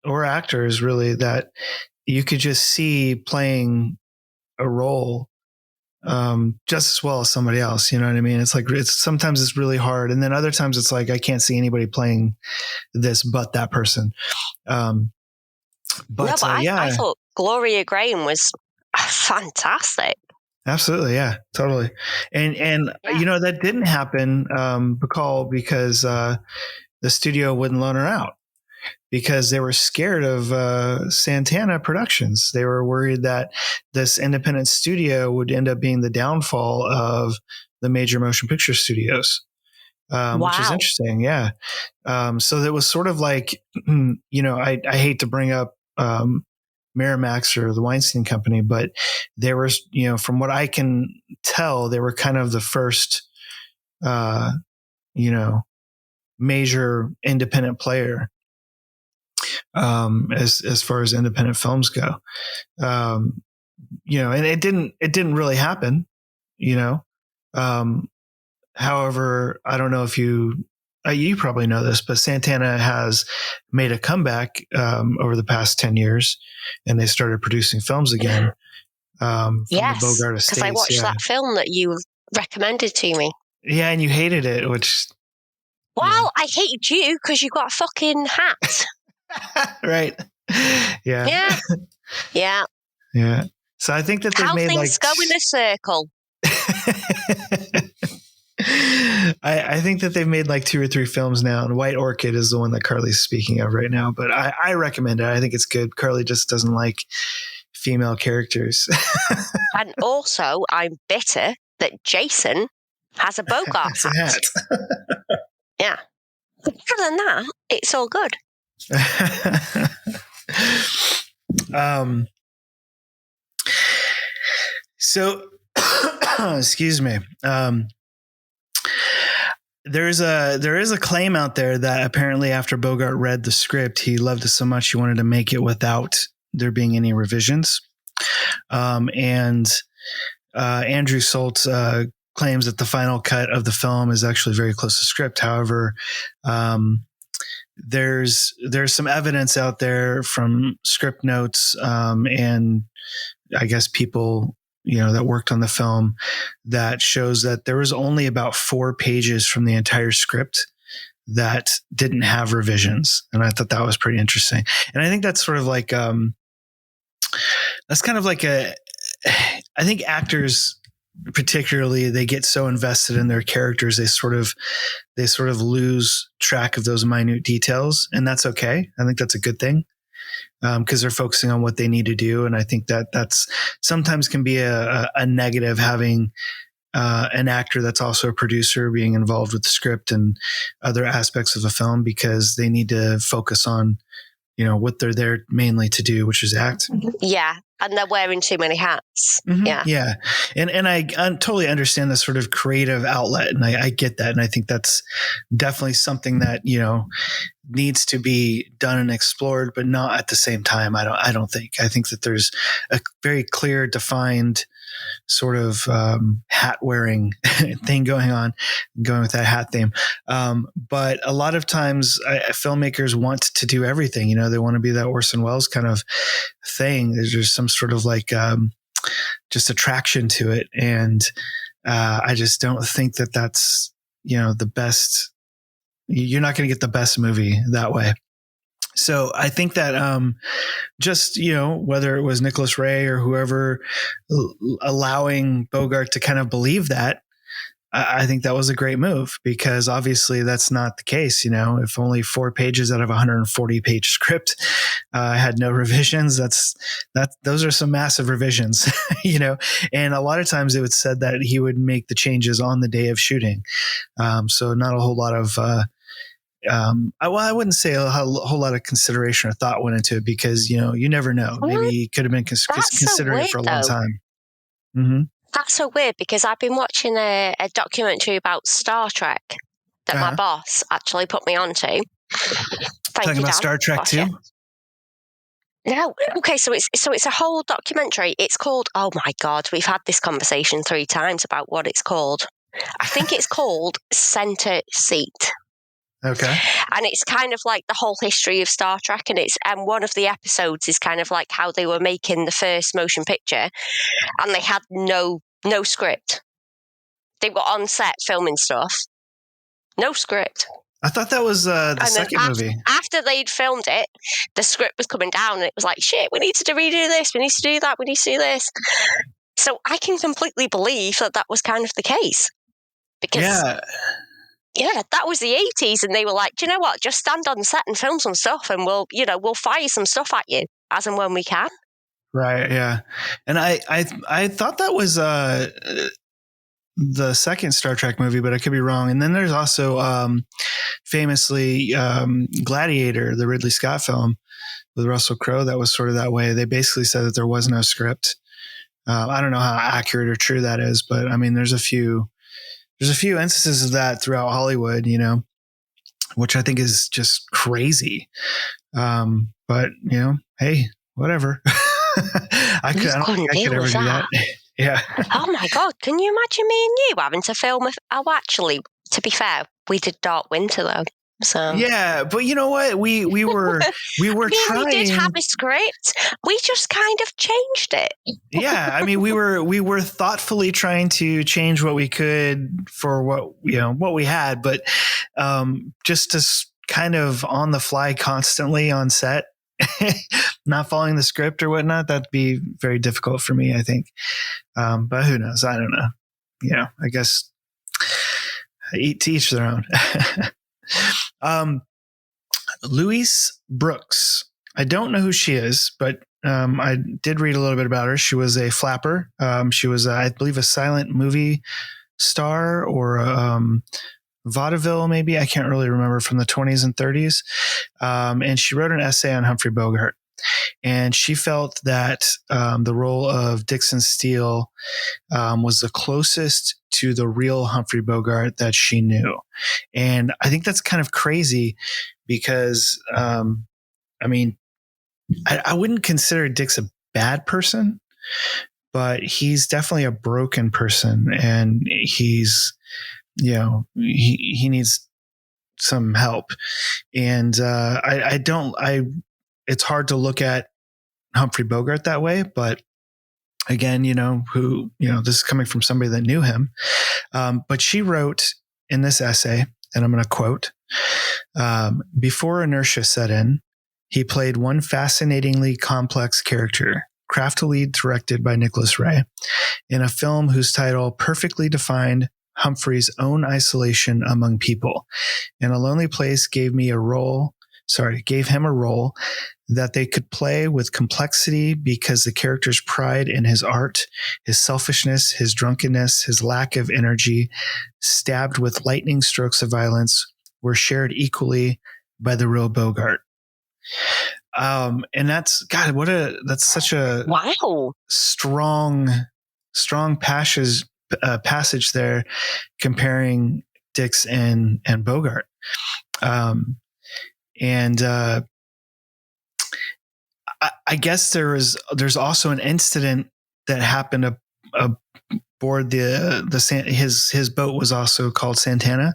or actors really that you could just see playing a role just as well as somebody else. You know what I mean? It's like, sometimes it's really hard. And then other times it's like, I can't see anybody playing this, but that person. I thought Gloria Graham was fantastic. Absolutely. Yeah, totally. And that didn't happen, because the studio wouldn't loan her out because they were scared of Santana Productions. They were worried that this independent studio would end up being the downfall of the major motion picture studios, which is interesting. Yeah. So it was sort of like, I hate to bring up Miramax or the Weinstein Company, but they were, from what I can tell, they were kind of the first, major independent player as far as independent films go. And it didn't really happen, however, I don't know if you probably know this, but Santana has made a comeback over the past 10 years, and they started producing films again from the Bogart estates. Because I watched that film that you recommended to me. Yeah, and you hated it, which... Well, I hated you because you got a fucking hat. Right. Yeah. Yeah. Yeah. So I think that they've made things go in a circle. I think that they've made like 2 or 3 films now, and White Orchid is the one that Carly's speaking of right now. But I recommend it. I think it's good. Carly just doesn't like female characters. And also, I'm bitter that Jason has a Bogart hat. Yeah. But other than that, it's all good. So, excuse me. There is a claim out there that apparently after Bogart read the script, he loved it so much he wanted to make it without there being any revisions. And Andrew Soltz claims that the final cut of the film is actually very close to script. However, there's some evidence out there from script notes and I guess people that worked on the film that shows that there was only about 4 pages from the entire script that didn't have revisions. And I thought that was pretty interesting. And I think that's sort of like, that's kind of like I think actors particularly, they get so invested in their characters, they sort of lose track of those minute details. And that's okay. I think that's a good thing. Because they're focusing on what they need to do. And I think that that's sometimes can be a negative, having an actor that's also a producer being involved with the script and other aspects of a film, because they need to focus on, what they're there mainly to do, which is act. Yeah. And they're wearing too many hats. Mm-hmm. Yeah. Yeah. And I totally understand the sort of creative outlet. And I get that. And I think that's definitely something that, needs to be done and explored, but not at the same time. I don't think. I think that there's a very clear, defined sort of hat wearing thing going with that hat theme. But a lot of times filmmakers want to do everything, they want to be that Orson Welles kind of thing. There's just some sort of like just attraction to it. And I just don't think that that's, the best. You're not going to get the best movie that way. So I think that just, whether it was Nicholas Ray or whoever allowing Bogart to kind of believe that, I think that was a great move, because obviously that's not the case. If only 4 pages out of a 140 page script had no revisions, those are some massive revisions, and a lot of times it was said that he would make the changes on the day of shooting. So not a whole lot of, I wouldn't say a whole lot of consideration or thought went into it, because, you never know. Maybe he could have been considering it for a long time. Mm-hmm. That's so weird, because I've been watching a documentary about Star Trek that my boss actually put me onto. Thank Talking you, about Dan. Star Trek Bless you. too? No, okay, so it's a whole documentary. It's called, oh my God, we've had this conversation 3 times about what it's called. I think it's called Center Seat. Okay. And it's kind of like the whole history of Star Trek, and one of the episodes is kind of like how they were making the first motion picture, and they had no script. They were on set filming stuff, no script. I thought that was the second movie. After they'd filmed it, the script was coming down, and it was like, shit, we need to redo this, we need to do that, we need to do this. So I can completely believe that was kind of the case. Because, yeah, that was the 80s, and they were like, do you know what? Just stand on set and film some stuff, and we'll fire some stuff at you as and when we can. Right, yeah. And I thought that was the second Star Trek movie, but I could be wrong. And then there's also famously Gladiator, the Ridley Scott film with Russell Crowe, that was sort of that way. They basically said that there was no script. I don't know how accurate or true that is, but I mean, there's a few instances of that throughout Hollywood, which I think is just crazy. But hey, whatever. I don't think I could ever do that. Yeah. Oh my God. Can you imagine me and you having to film? Actually, to be fair, we did Dark Winter though. So yeah, but you know what? We were trying. We did have a script. We just kind of changed it. Yeah, I mean, we were thoughtfully trying to change what we could for what we had, but just to kind of on the fly constantly on set, not following the script or whatnot, that'd be very difficult for me, I think. But who knows? I don't know. I guess to each their own. Louise Brooks. I don't know who she is, but I did read a little bit about her. She was a flapper. She was, I believe, a silent movie star or vaudeville, maybe. I can't really remember, from the 20s and 30s. And she wrote an essay on Humphrey Bogart. And she felt that the role of Dixon Steele was the closest to the real Humphrey Bogart that she knew. And I think that's kind of crazy because, I mean, I wouldn't consider Dix a bad person, but he's definitely a broken person, and he's, he needs some help. And it's hard to look at Humphrey Bogart that way, but again, this is coming from somebody that knew him. But she wrote in this essay, and I'm going to quote, before inertia set in, he played one fascinatingly complex character, craftily directed by Nicholas Ray, in a film whose title perfectly defined Humphrey's own isolation among people. In a lonely place gave him a role that they could play with complexity because the character's pride in his art, his selfishness, his drunkenness, his lack of energy, stabbed with lightning strokes of violence, were shared equally by the real Bogart. And that's such a wow strong passage there, comparing Dix and Bogart. I guess there's also an incident that happened aboard his boat was also called Santana.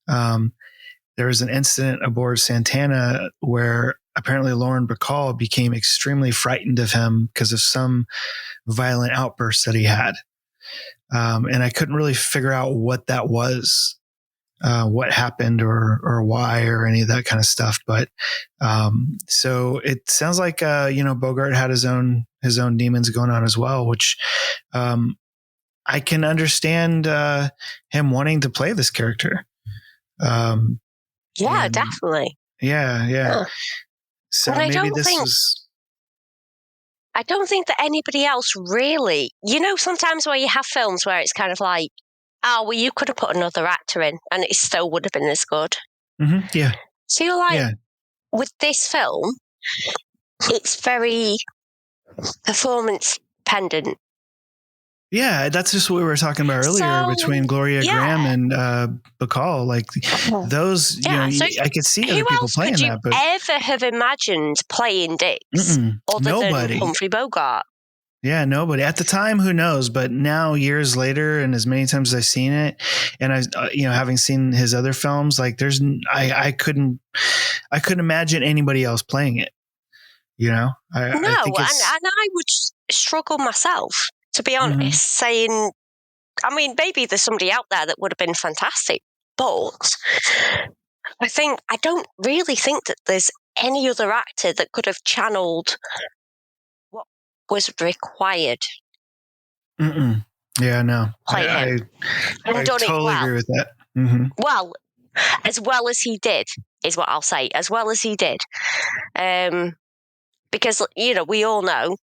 There was an incident aboard Santana where apparently Lauren Bacall became extremely frightened of him because of some violent outbursts that he had. And I couldn't really figure out what that was, what happened or why or any of that kind of stuff. But so it sounds like Bogart had his own demons going on as well, which I can understand him wanting to play this character. Yeah, definitely. Yeah. So maybe I don't think that anybody else really, sometimes where you have films where it's kind of like, oh, well, you could have put another actor in and it still would have been as good. Mm-hmm, yeah. So you're like, with this film, it's very performance dependent. Yeah, that's just what we were talking about earlier between Gloria Graham and Bacall. Like those, So I could see who other people else playing could you that, but ever have imagined playing Dix other nobody. than Humphrey Bogart? Yeah, nobody at the time. Who knows? But now, years later, and as many times as I've seen it, and I, having seen his other films, like I couldn't imagine anybody else playing it. I think it's, and I would struggle myself, to be honest, saying, I mean, maybe there's somebody out there that would have been fantastic, but I don't really think that there's any other actor that could have channeled what was required. Yeah, no, Play him. I totally agree with that. Mm-hmm. Well, as well as he did, is what I'll say. As well as he did. Because, we all know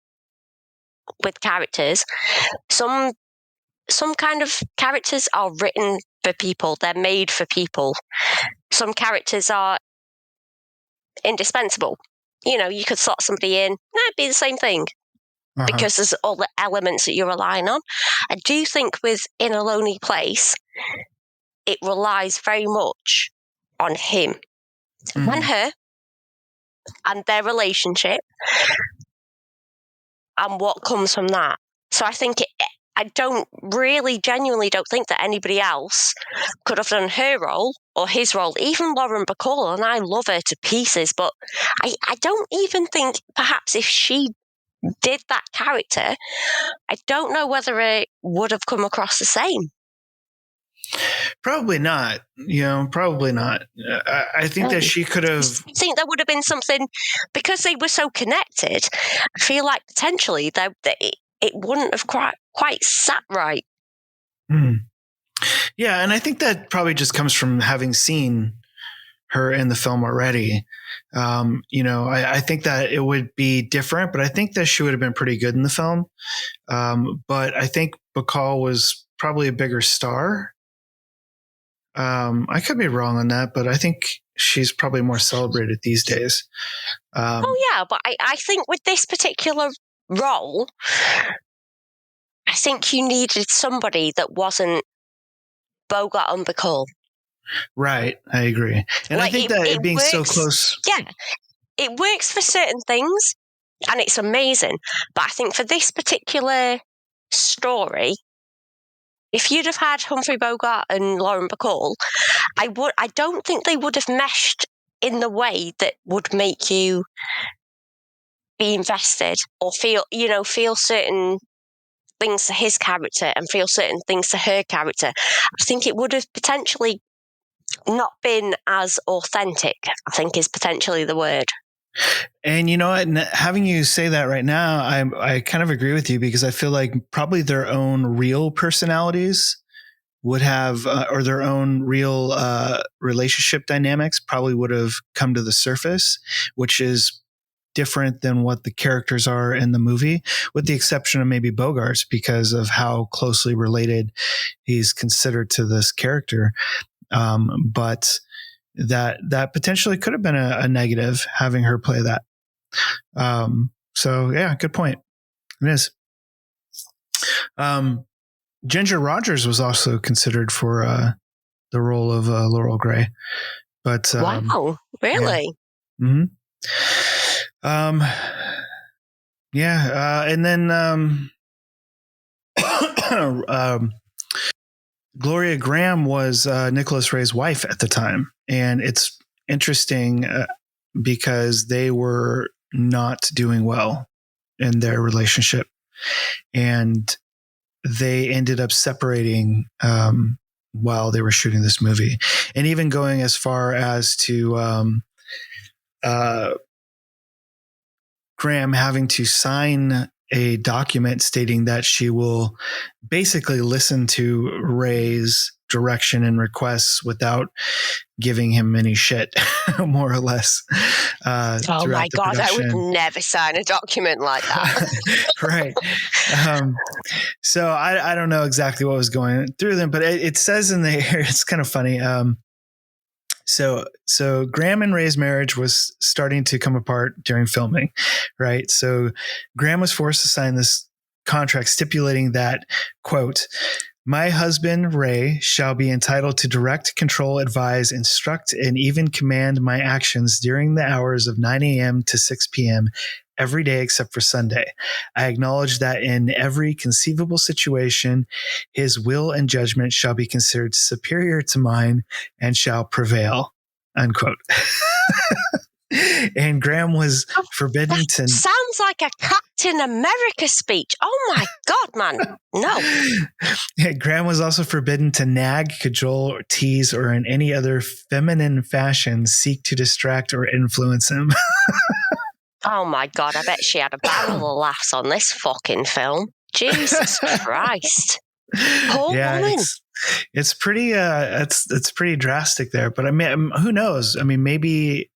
with characters, some kind of characters are written for people. They're made for people. Some characters are indispensable. You could slot somebody in, it'd be the same thing. Because there's all the elements that you're relying on. I do think with In a Lonely Place, it relies very much on him and her and their relationship and what comes from that. So I think I genuinely don't think that anybody else could have done her role or his role, even Lauren Bacall, and I love her to pieces, but I don't even think perhaps if she did that character, I don't know whether it would have come across the same. Probably not. Probably not. I think that she could have. I think there would have been something, because they were so connected. I feel like potentially that it wouldn't have quite sat right. Yeah, and I think that probably just comes from having seen her in the film already. I think that it would be different, but I think that she would have been pretty good in the film. But I think Bacall was probably a bigger star. I could be wrong on that, but I think she's probably more celebrated these days. But I think with this particular role, I think you needed somebody that wasn't Bogart and Bacall. Right, I agree. And I think that it being works, so close. Yeah, it works for certain things, and it's amazing. But I think for this particular story, if you'd have had Humphrey Bogart and Lauren Bacall, I don't think they would have meshed in the way that would make you be invested or feel certain things to his character and feel certain things to her character. I think it would have potentially not been as authentic, I think is potentially the word. And having you say that right now, I kind of agree with you, because I feel like probably their own real personalities would have, or their own real relationship dynamics probably would have come to the surface, which is different than what the characters are in the movie, with the exception of maybe Bogart's, because of how closely related he's considered to this character. But that potentially could have been a negative, having her play that. So yeah, good point. It is. Ginger Rogers was also considered for the role of Laurel Gray, but wow, really? Yeah. And then Gloria Graham was Nicholas Ray's wife at the time, and it's interesting because they were not doing well in their relationship, and they ended up separating while they were shooting this movie, and even going as far as to Graham having to sign a document stating that she will basically listen to Ray's direction and requests without giving him any shit, more or less. Oh my God, I would never sign a document like that. Right. So I don't know exactly what was going through them, but it says in there, it's kind of funny. So Graham and Ray's marriage was starting to come apart during filming, right? So Graham was forced to sign this contract stipulating that, quote, my husband, Ray, shall be entitled to direct, control, advise, instruct, and even command my actions during the hours of 9 a.m. to 6 p.m. every day except for Sunday. I acknowledge that in every conceivable situation, his will and judgment shall be considered superior to mine and shall prevail, unquote. And Graham was forbidden to... Sounds like a Captain America speech. Oh my God, man. No. Graham was also forbidden to nag, cajole, or tease, or in any other feminine fashion seek to distract or influence him. Oh my God, I bet she had a barrel of laughs on this fucking film. Jesus Christ. Poor woman. It's pretty it's pretty drastic there, but I mean, who knows? I mean, maybe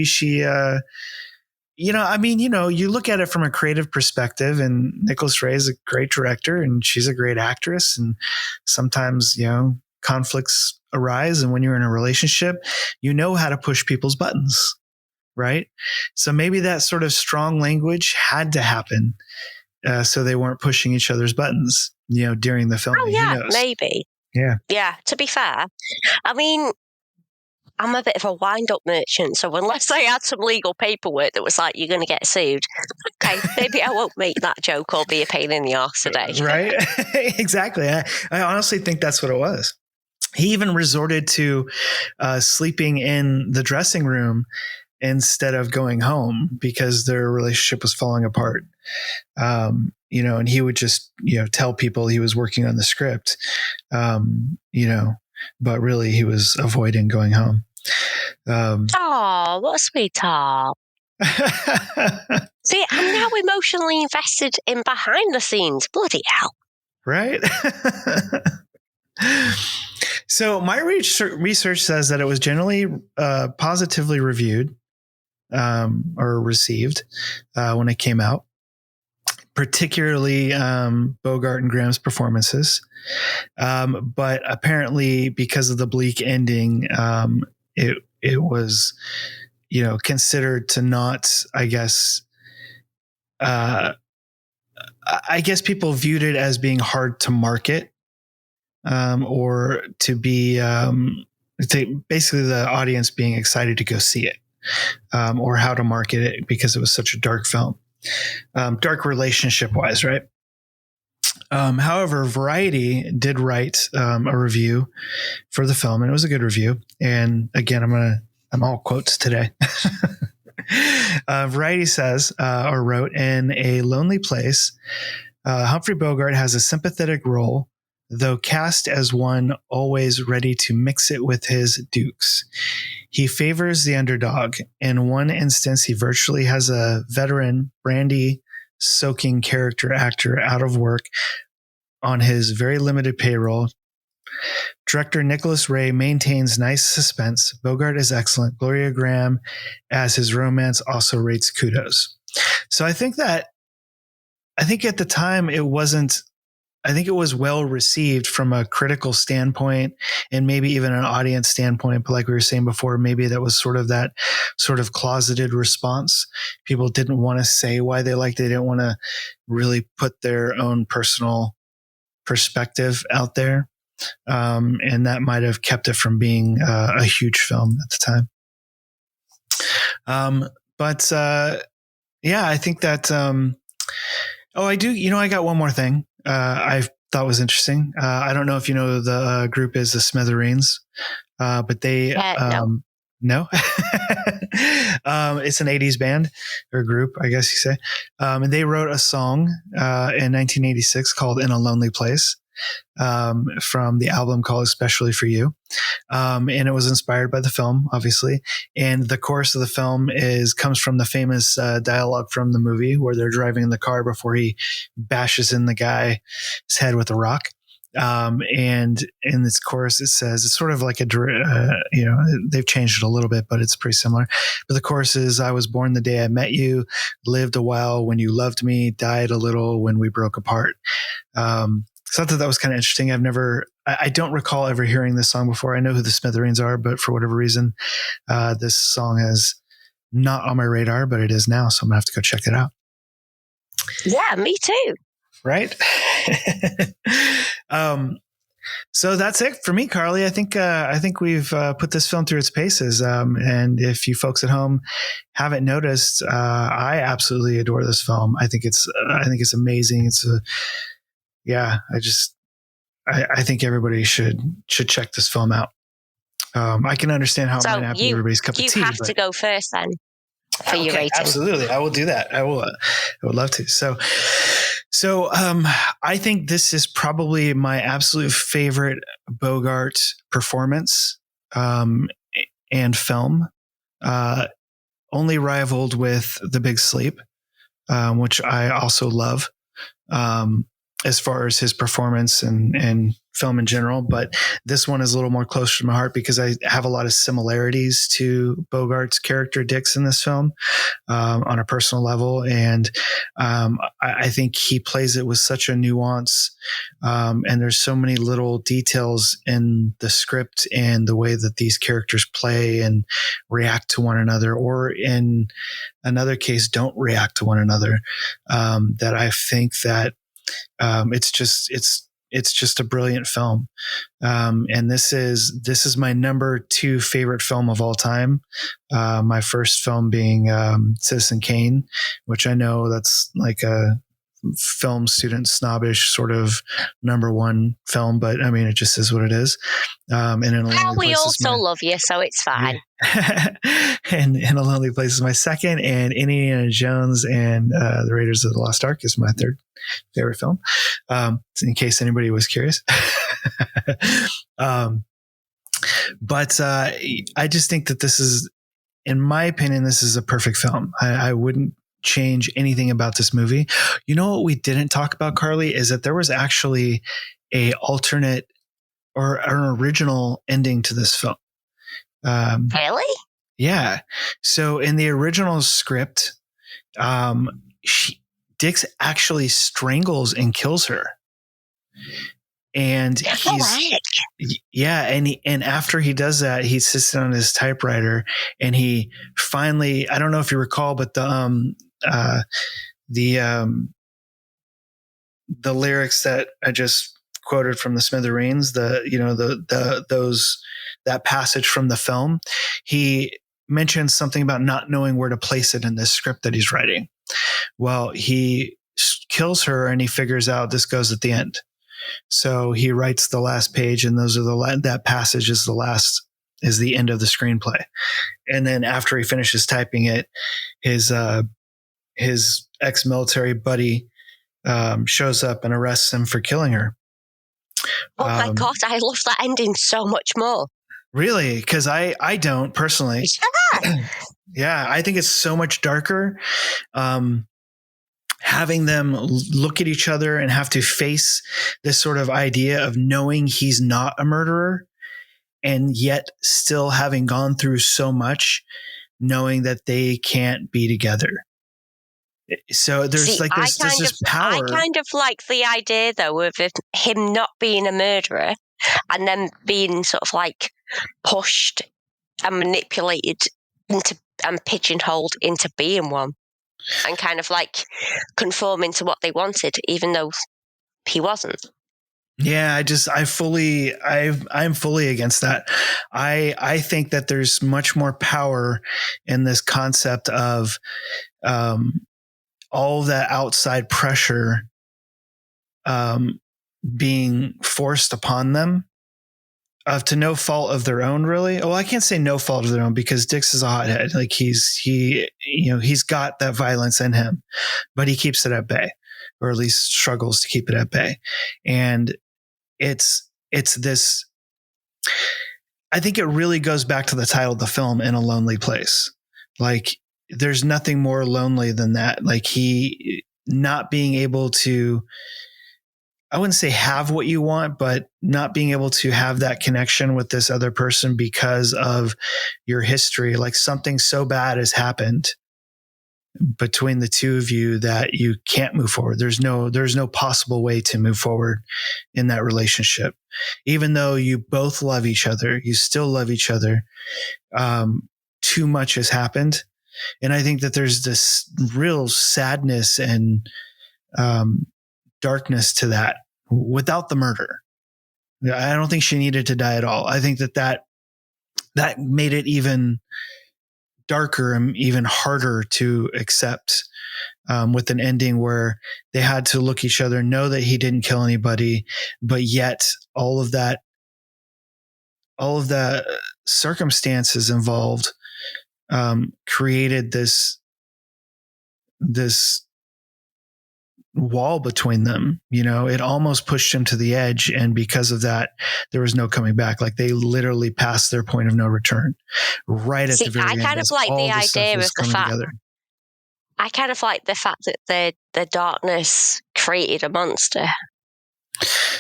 she you look at it from a creative perspective, and Nicholas Ray is a great director and she's a great actress, and sometimes, conflicts arise, and when you're in a relationship, you know how to push people's buttons, right? So maybe that sort of strong language had to happen, so they weren't pushing each other's buttons, during the filming. Oh yeah, maybe. Yeah, to be fair, I mean, I'm a bit of a wind-up merchant, so unless I had some legal paperwork that was like, you're going to get sued, okay, maybe I won't make that joke or be a pain in the arse today. Right? Exactly. I honestly think that's what it was. He even resorted to sleeping in the dressing room instead of going home because their relationship was falling apart. And he would just, tell people he was working on the script, but really he was avoiding going home. Oh, what a sweetheart. See, I'm now emotionally invested in behind the scenes. Bloody hell. Right? So my research says that it was generally positively reviewed or received when it came out, particularly Bogart and Graham's performances. But apparently because of the bleak ending, it was, considered to not, I guess people viewed it as being hard to market, or to be, basically the audience being excited to go see it, or how to market it because it was such a dark film, dark relationship wise. Right. However, Variety did write a review for the film, and it was a good review. And again, I'm all quotes today. Variety says, or wrote, in A Lonely Place, Humphrey Bogart has a sympathetic role, though cast as one always ready to mix it with his dukes. He favors the underdog. In one instance, he virtually has a veteran brandy soaking character actor out of work on his very limited payroll. Director Nicholas Ray maintains nice suspense. Bogart is excellent. Gloria Graham as his romance also rates kudos. So I think at the time it was well received from a critical standpoint and maybe even an audience standpoint. But like we were saying before, maybe that was that sort of closeted response. People didn't want to say why they liked it. They didn't want to really put their own personal perspective out there. And that might have kept it from being a huge film at the time. I think that, I do, I got one more thing I thought was interesting. I don't know if you know the group is the Smithereens, but they, no, it's an 80s band or group, I guess you say. And they wrote a song in 1986 called In a Lonely Place, from the album called Especially for You. And it was inspired by the film, obviously. And the chorus of the film comes from the famous dialogue from the movie where they're driving in the car before he bashes in the guy's head with a rock. And in this chorus, it says, it's sort of like they've changed it a little bit, but it's pretty similar. But the chorus is, I was born the day I met you, lived a while when you loved me, died a little when we broke apart. So I thought that was kind of interesting. I don't recall ever hearing this song before. I know who the Smithereens are, but for whatever reason, this song is not on my radar, but it is now. So I'm gonna have to go check it out. Yeah, me too. right? So that's it for me, Carly. I think we've put this film through its paces. And if you folks at home haven't noticed, I absolutely adore this film. I think it's amazing. I think everybody should check this film out. I can understand how it might not be everybody's cup of tea. You have to go first then for your rating. Absolutely. I will do that. I would love to. So I think this is probably my absolute favorite Bogart performance and film, only rivaled with The Big Sleep, which I also love as far as his performance and film in general. But this one is a little more closer to my heart because I have a lot of similarities to Bogart's character Dix in this film on a personal level. And I think he plays it with such a nuance. And there's so many little details in the script and the way that these characters play and react to one another, or in another case, don't react to one another, that I think that it's just a brilliant film. And this is my number 2 favorite film of all time. My first film being Citizen Kane, which I know that's like a film student snobbish sort of number 1 film, but I mean, it just is what it is. And in a Lonely we Place also love you, so it's fine. Yeah. And In a Lonely Place is my second, and Indiana Jones and the Raiders of the Lost Ark is my third favorite film. In case anybody was curious. But I just think that this is, in my opinion, this is a perfect film. I wouldn't change anything about this movie. You know what we didn't talk about, Carly, is that there was actually a alternate or an original ending to this film. Really? Yeah. So in the original script, Dix actually strangles and kills her. And and after he does that, he sits down on his typewriter and he finally, I don't know if you recall, but the lyrics that I just quoted from the Smithereens, that passage from the film, he mentions something about not knowing where to place it in this script that he's writing. Well, he kills her and he figures out this goes at the end. So he writes the last page, and that passage is the end of the screenplay. And then after he finishes typing it, his ex-military buddy shows up and arrests him for killing her. Oh my God, I love that ending so much more. Really? Because I don't personally. Yeah, I think it's so much darker. Having them look at each other and have to face this sort of idea of knowing he's not a murderer, and yet still having gone through so much, knowing that they can't be together. So there's this power. I kind of like the idea though of him not being a murderer and then being sort of like pushed and manipulated into and pigeonholed into being one, and kind of like conforming to what they wanted, even though he wasn't. Yeah, I'm fully against that. I think that there's much more power in this concept of all that outside pressure being forced upon them to no fault of their own, really. Well, I can't say no fault of their own, because Dix is a hothead. Like he's got that violence in him, but he keeps it at bay, or at least struggles to keep it at bay. And it's this, I think it really goes back to the title of the film, In a Lonely Place. Like there's nothing more lonely than that. Like he not being able to, I wouldn't say have what you want, but not being able to have that connection with this other person because of your history. Like something so bad has happened between the two of you that you can't move forward. There's no possible way to move forward in that relationship. Even though you both love each other, you still love each other. Too much has happened. And I think that there's this real sadness and darkness to that without the murder. I don't think she needed to die at all. I think that made it even darker and even harder to accept, with an ending where they had to look each other, know that he didn't kill anybody, but yet all of the circumstances involved created this wall between them. It almost pushed him to the edge, and because of that, there was no coming back. Like, they literally passed their point of no return right at the very end. I kind of like the idea of the fact. Together. I kind of like the fact that the darkness created a monster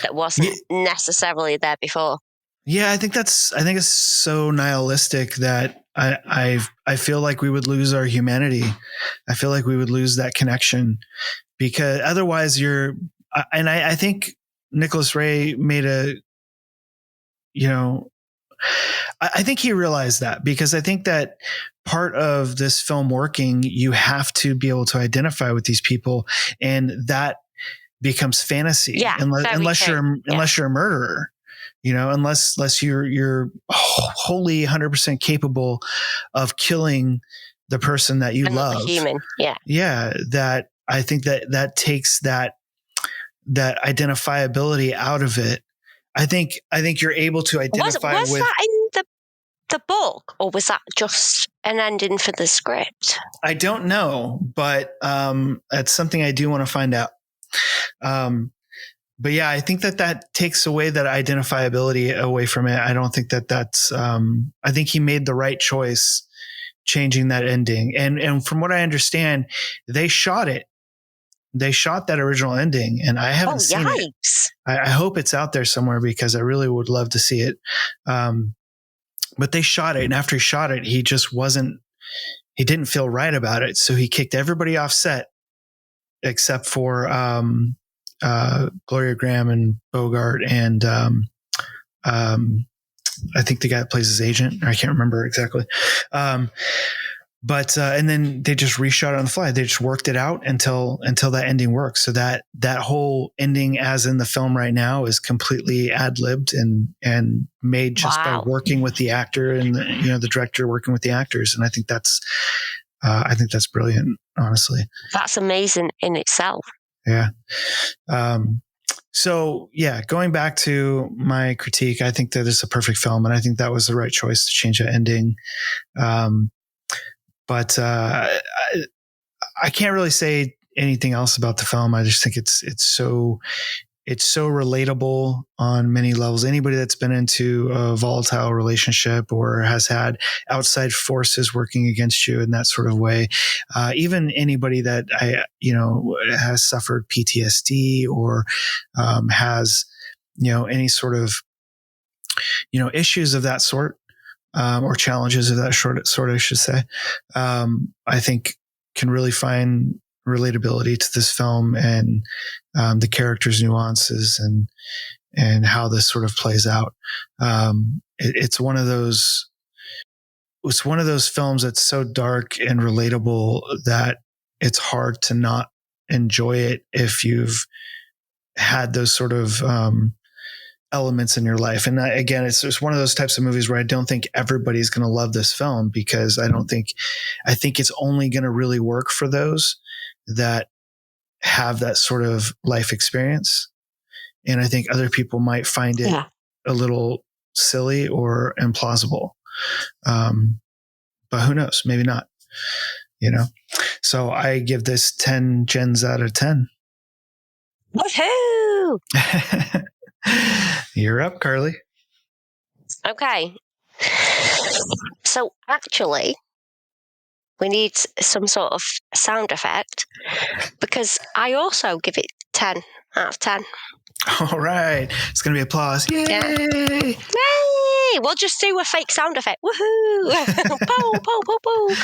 that wasn't necessarily there before. Yeah, I think it's so nihilistic that I feel like we would lose our humanity. I feel like we would lose that connection, because otherwise I think Nicholas Ray made I think he realized that, because I think that part of this film working, you have to be able to identify with these people, and that becomes fantasy. Yeah, unless you're a murderer, unless you're wholly 100% capable of killing the person that you love. Human. Yeah. Yeah. That I think that takes that identifiability out of it. I think you're able to identify was with. Was that in the book, or was that just an ending for the script? I don't know, but that's something I do want to find out. But yeah, I think that takes away that identifiability away from it. I don't think that's. I think he made the right choice changing that ending. And from what I understand, they shot it. They shot that original ending, and I haven't seen it. I hope it's out there somewhere, because I really would love to see it. But they shot it, and after he shot it, he didn't feel right about it. So he kicked everybody off set except for Gloria Graham and Bogart and I think the guy that plays his agent. I can't remember exactly. But and then they just reshot it on the fly. They just worked it out until that ending works. So that whole ending, as in the film right now, is completely ad-libbed and made just by working with the actor and the director working with the actors. And I think that's brilliant, honestly. That's amazing in itself. Yeah. So yeah, going back to my critique, I think that it's a perfect film, and I think that was the right choice to change that ending. But I can't really say anything else about the film. I just think it's so relatable on many levels. Anybody that's been into a volatile relationship or has had outside forces working against you in that sort of way, even anybody that has suffered PTSD or has any sort of issues of that sort. Or challenges of that sort, I should say, I think can really find relatability to this film and the characters' nuances and how this sort of plays out. It's one of those films that's so dark and relatable that it's hard to not enjoy it if you've had those sort of elements in your life. And again, it's just one of those types of movies where I don't think everybody's going to love this film, because I think it's only going to really work for those that have that sort of life experience. And I think other people might find it a little silly or implausible. But who knows? Maybe not, So I give this 10 gens out of 10. Woohoo! You're up, Carly. Okay. So actually, we need some sort of sound effect, because I also give it 10 out of 10. All right. It's going to be applause. Yay! Yeah. Yay! We'll just do a fake sound effect. Woohoo! Poo, poo, poo, poo.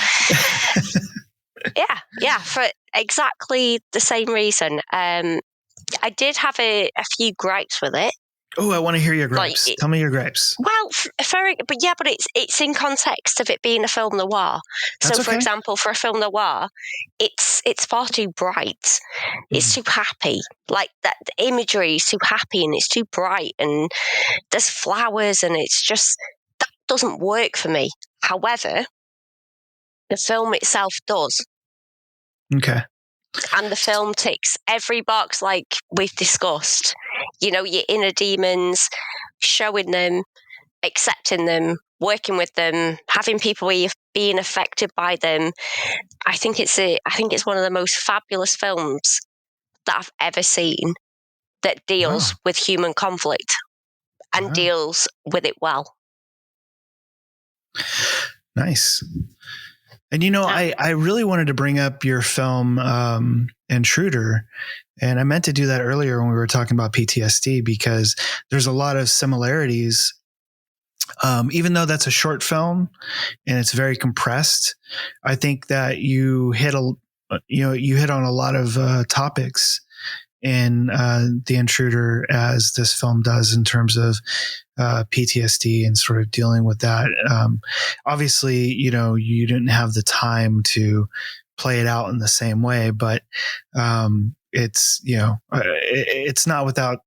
Yeah, for exactly the same reason. I did have a few gripes with it. Oh, I want to hear your gripes. Tell me your gripes. Well, but it's in context of it being a film noir. That's so, for okay. example, for a film noir, it's far too bright. It's too happy. Like that, the imagery is too happy and it's too bright, and there's flowers, and it's just that doesn't work for me. However, the film itself does. Okay. And the film ticks every box, like we've discussed. You know, your inner demons, showing them, accepting them, working with them, having people where you're being affected by them. I think it's one of the most fabulous films that I've ever seen that deals with human conflict and deals with it well. Nice. And, you know, I really wanted to bring up your film, Intruder. And I meant to do that earlier when we were talking about PTSD, because there's a lot of similarities. Even though that's a short film and it's very compressed, I think that you hit on a lot of topics in The Intruder, as this film does, in terms of PTSD and sort of dealing with that. Obviously, you know, you didn't have the time to play it out in the same way, but it's, you know, it's not without,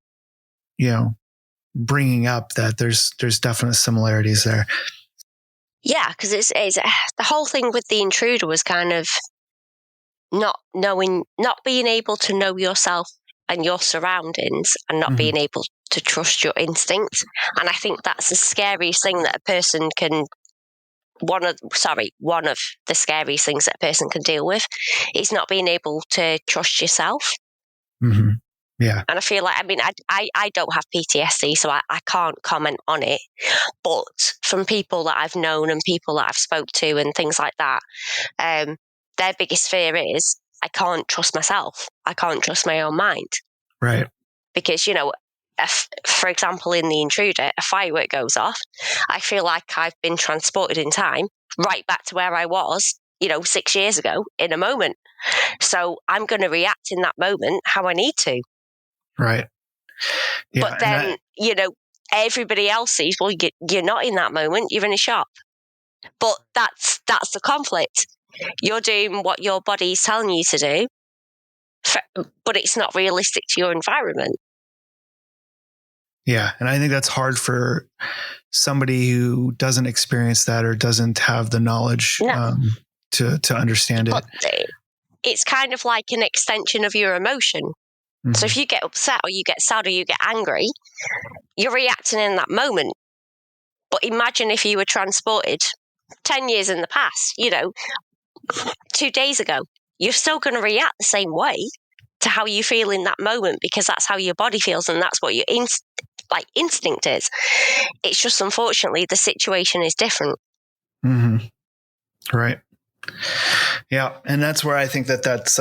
you know, bringing up that there's definite similarities there. Yeah, because it's the whole thing with The Intruder was kind of not being able to know yourself and your surroundings, and not being able to trust your instinct. And I think that's the scariest thing that a person can. One of the scariest things that a person can deal with is not being able to trust yourself. Mm-hmm. Yeah. And I feel like, I mean, I don't have PTSD, so I can't comment on it. But from people that I've known and people that I've spoke to and things like that, their biggest fear is, I can't trust myself. I can't trust my own mind. Right. Because, you know, for example, in The Intruder, a firework goes off. I feel like I've been transported in time right back to where I was, you know, 6 years ago in a moment. So I'm going to react in that moment how I need to. Right. Yeah, but then, you know, everybody else sees, well, you're not in that moment, you're in a shop. But that's the conflict. You're doing what your body's telling you to do, but it's not realistic to your environment. Yeah. And I think that's hard for somebody who doesn't experience that or doesn't have the knowledge to understand it. But it's kind of like an extension of your emotion. Mm-hmm. So if you get upset or you get sad or you get angry, you're reacting in that moment. But imagine if you were transported 10 years in the past, you know, 2 days ago, you're still going to react the same way to how you feel in that moment, because that's how your body feels and that's what your instinct is. It's just, unfortunately, the situation is different. Mm-hmm. Right. Yeah. And that's where I think that's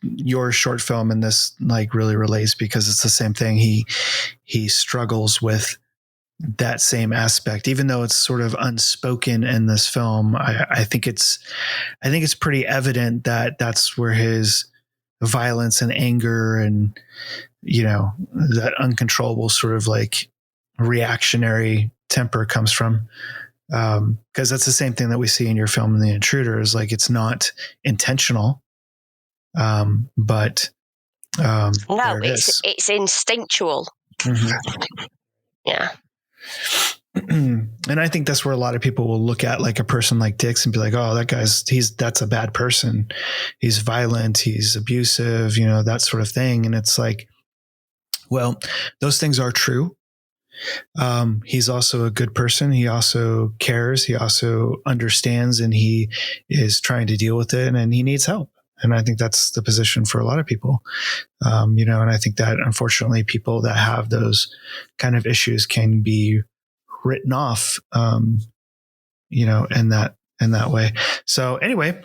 your short film and this like really relates, because it's the same thing. He struggles with that same aspect, even though it's sort of unspoken in this film. I think it's pretty evident that that's where his violence and anger and, you know, that uncontrollable sort of like reactionary temper comes from. Because that's the same thing that we see in your film, The Intruder, is like, it's not intentional. But no, it's instinctual. Mm-hmm. Yeah. And I think that's where a lot of people will look at like a person like Dix and be like, oh, that's a bad person. He's violent. He's abusive, you know, that sort of thing. And it's like, well, those things are true. He's also a good person. He also cares. He also understands, and he is trying to deal with it, and he needs help. And I think that's the position for a lot of people. You know, and I think that unfortunately people that have those kind of issues can be written off, you know, in that way. So anyway,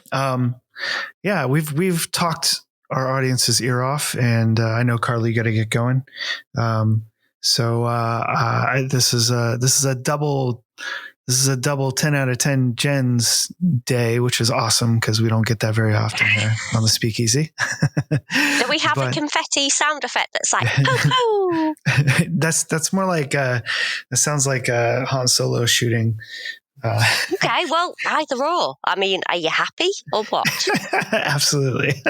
yeah, we've talked our audience's ear off, and I know, Carly, you got to get going. So this is a double 10 out of 10 Jen's day, which is awesome because we don't get that very often here on the Speakeasy. Do we have a confetti sound effect that's like, oh, That's more like that sounds like a Han Solo shooting. Okay, well, either or. I mean, are you happy or what? Absolutely.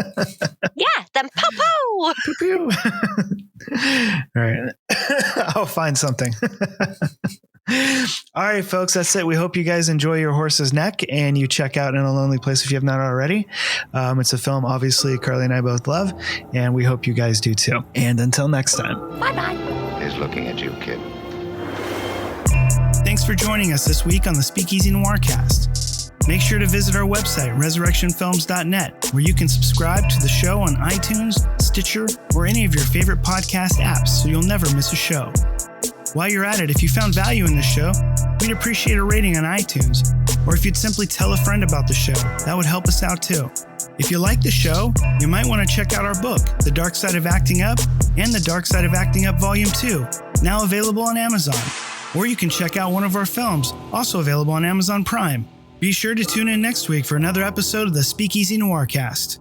Yeah, then pow-pow! Pew, pew. All right. I'll find something. All right, folks, that's it. We hope you guys enjoy Your Horse's Neck and you check out In a Lonely Place if you have not already. It's a film, obviously, Carly and I both love, and we hope you guys do too. And until next time. Bye-bye. He's looking at you, kid. Thanks for joining us this week on the Speakeasy Noircast. Make sure to visit our website, resurrectionfilms.net, where you can subscribe to the show on iTunes, Stitcher, or any of your favorite podcast apps so you'll never miss a show. While you're at it, if you found value in the show, we'd appreciate a rating on iTunes, or if you'd simply tell a friend about the show, that would help us out too. If you like the show, you might want to check out our book, The Dark Side of Acting Up, and The Dark Side of Acting Up Volume 2, now available on Amazon. Or you can check out one of our films, also available on Amazon Prime. Be sure to tune in next week for another episode of the Speakeasy Noircast.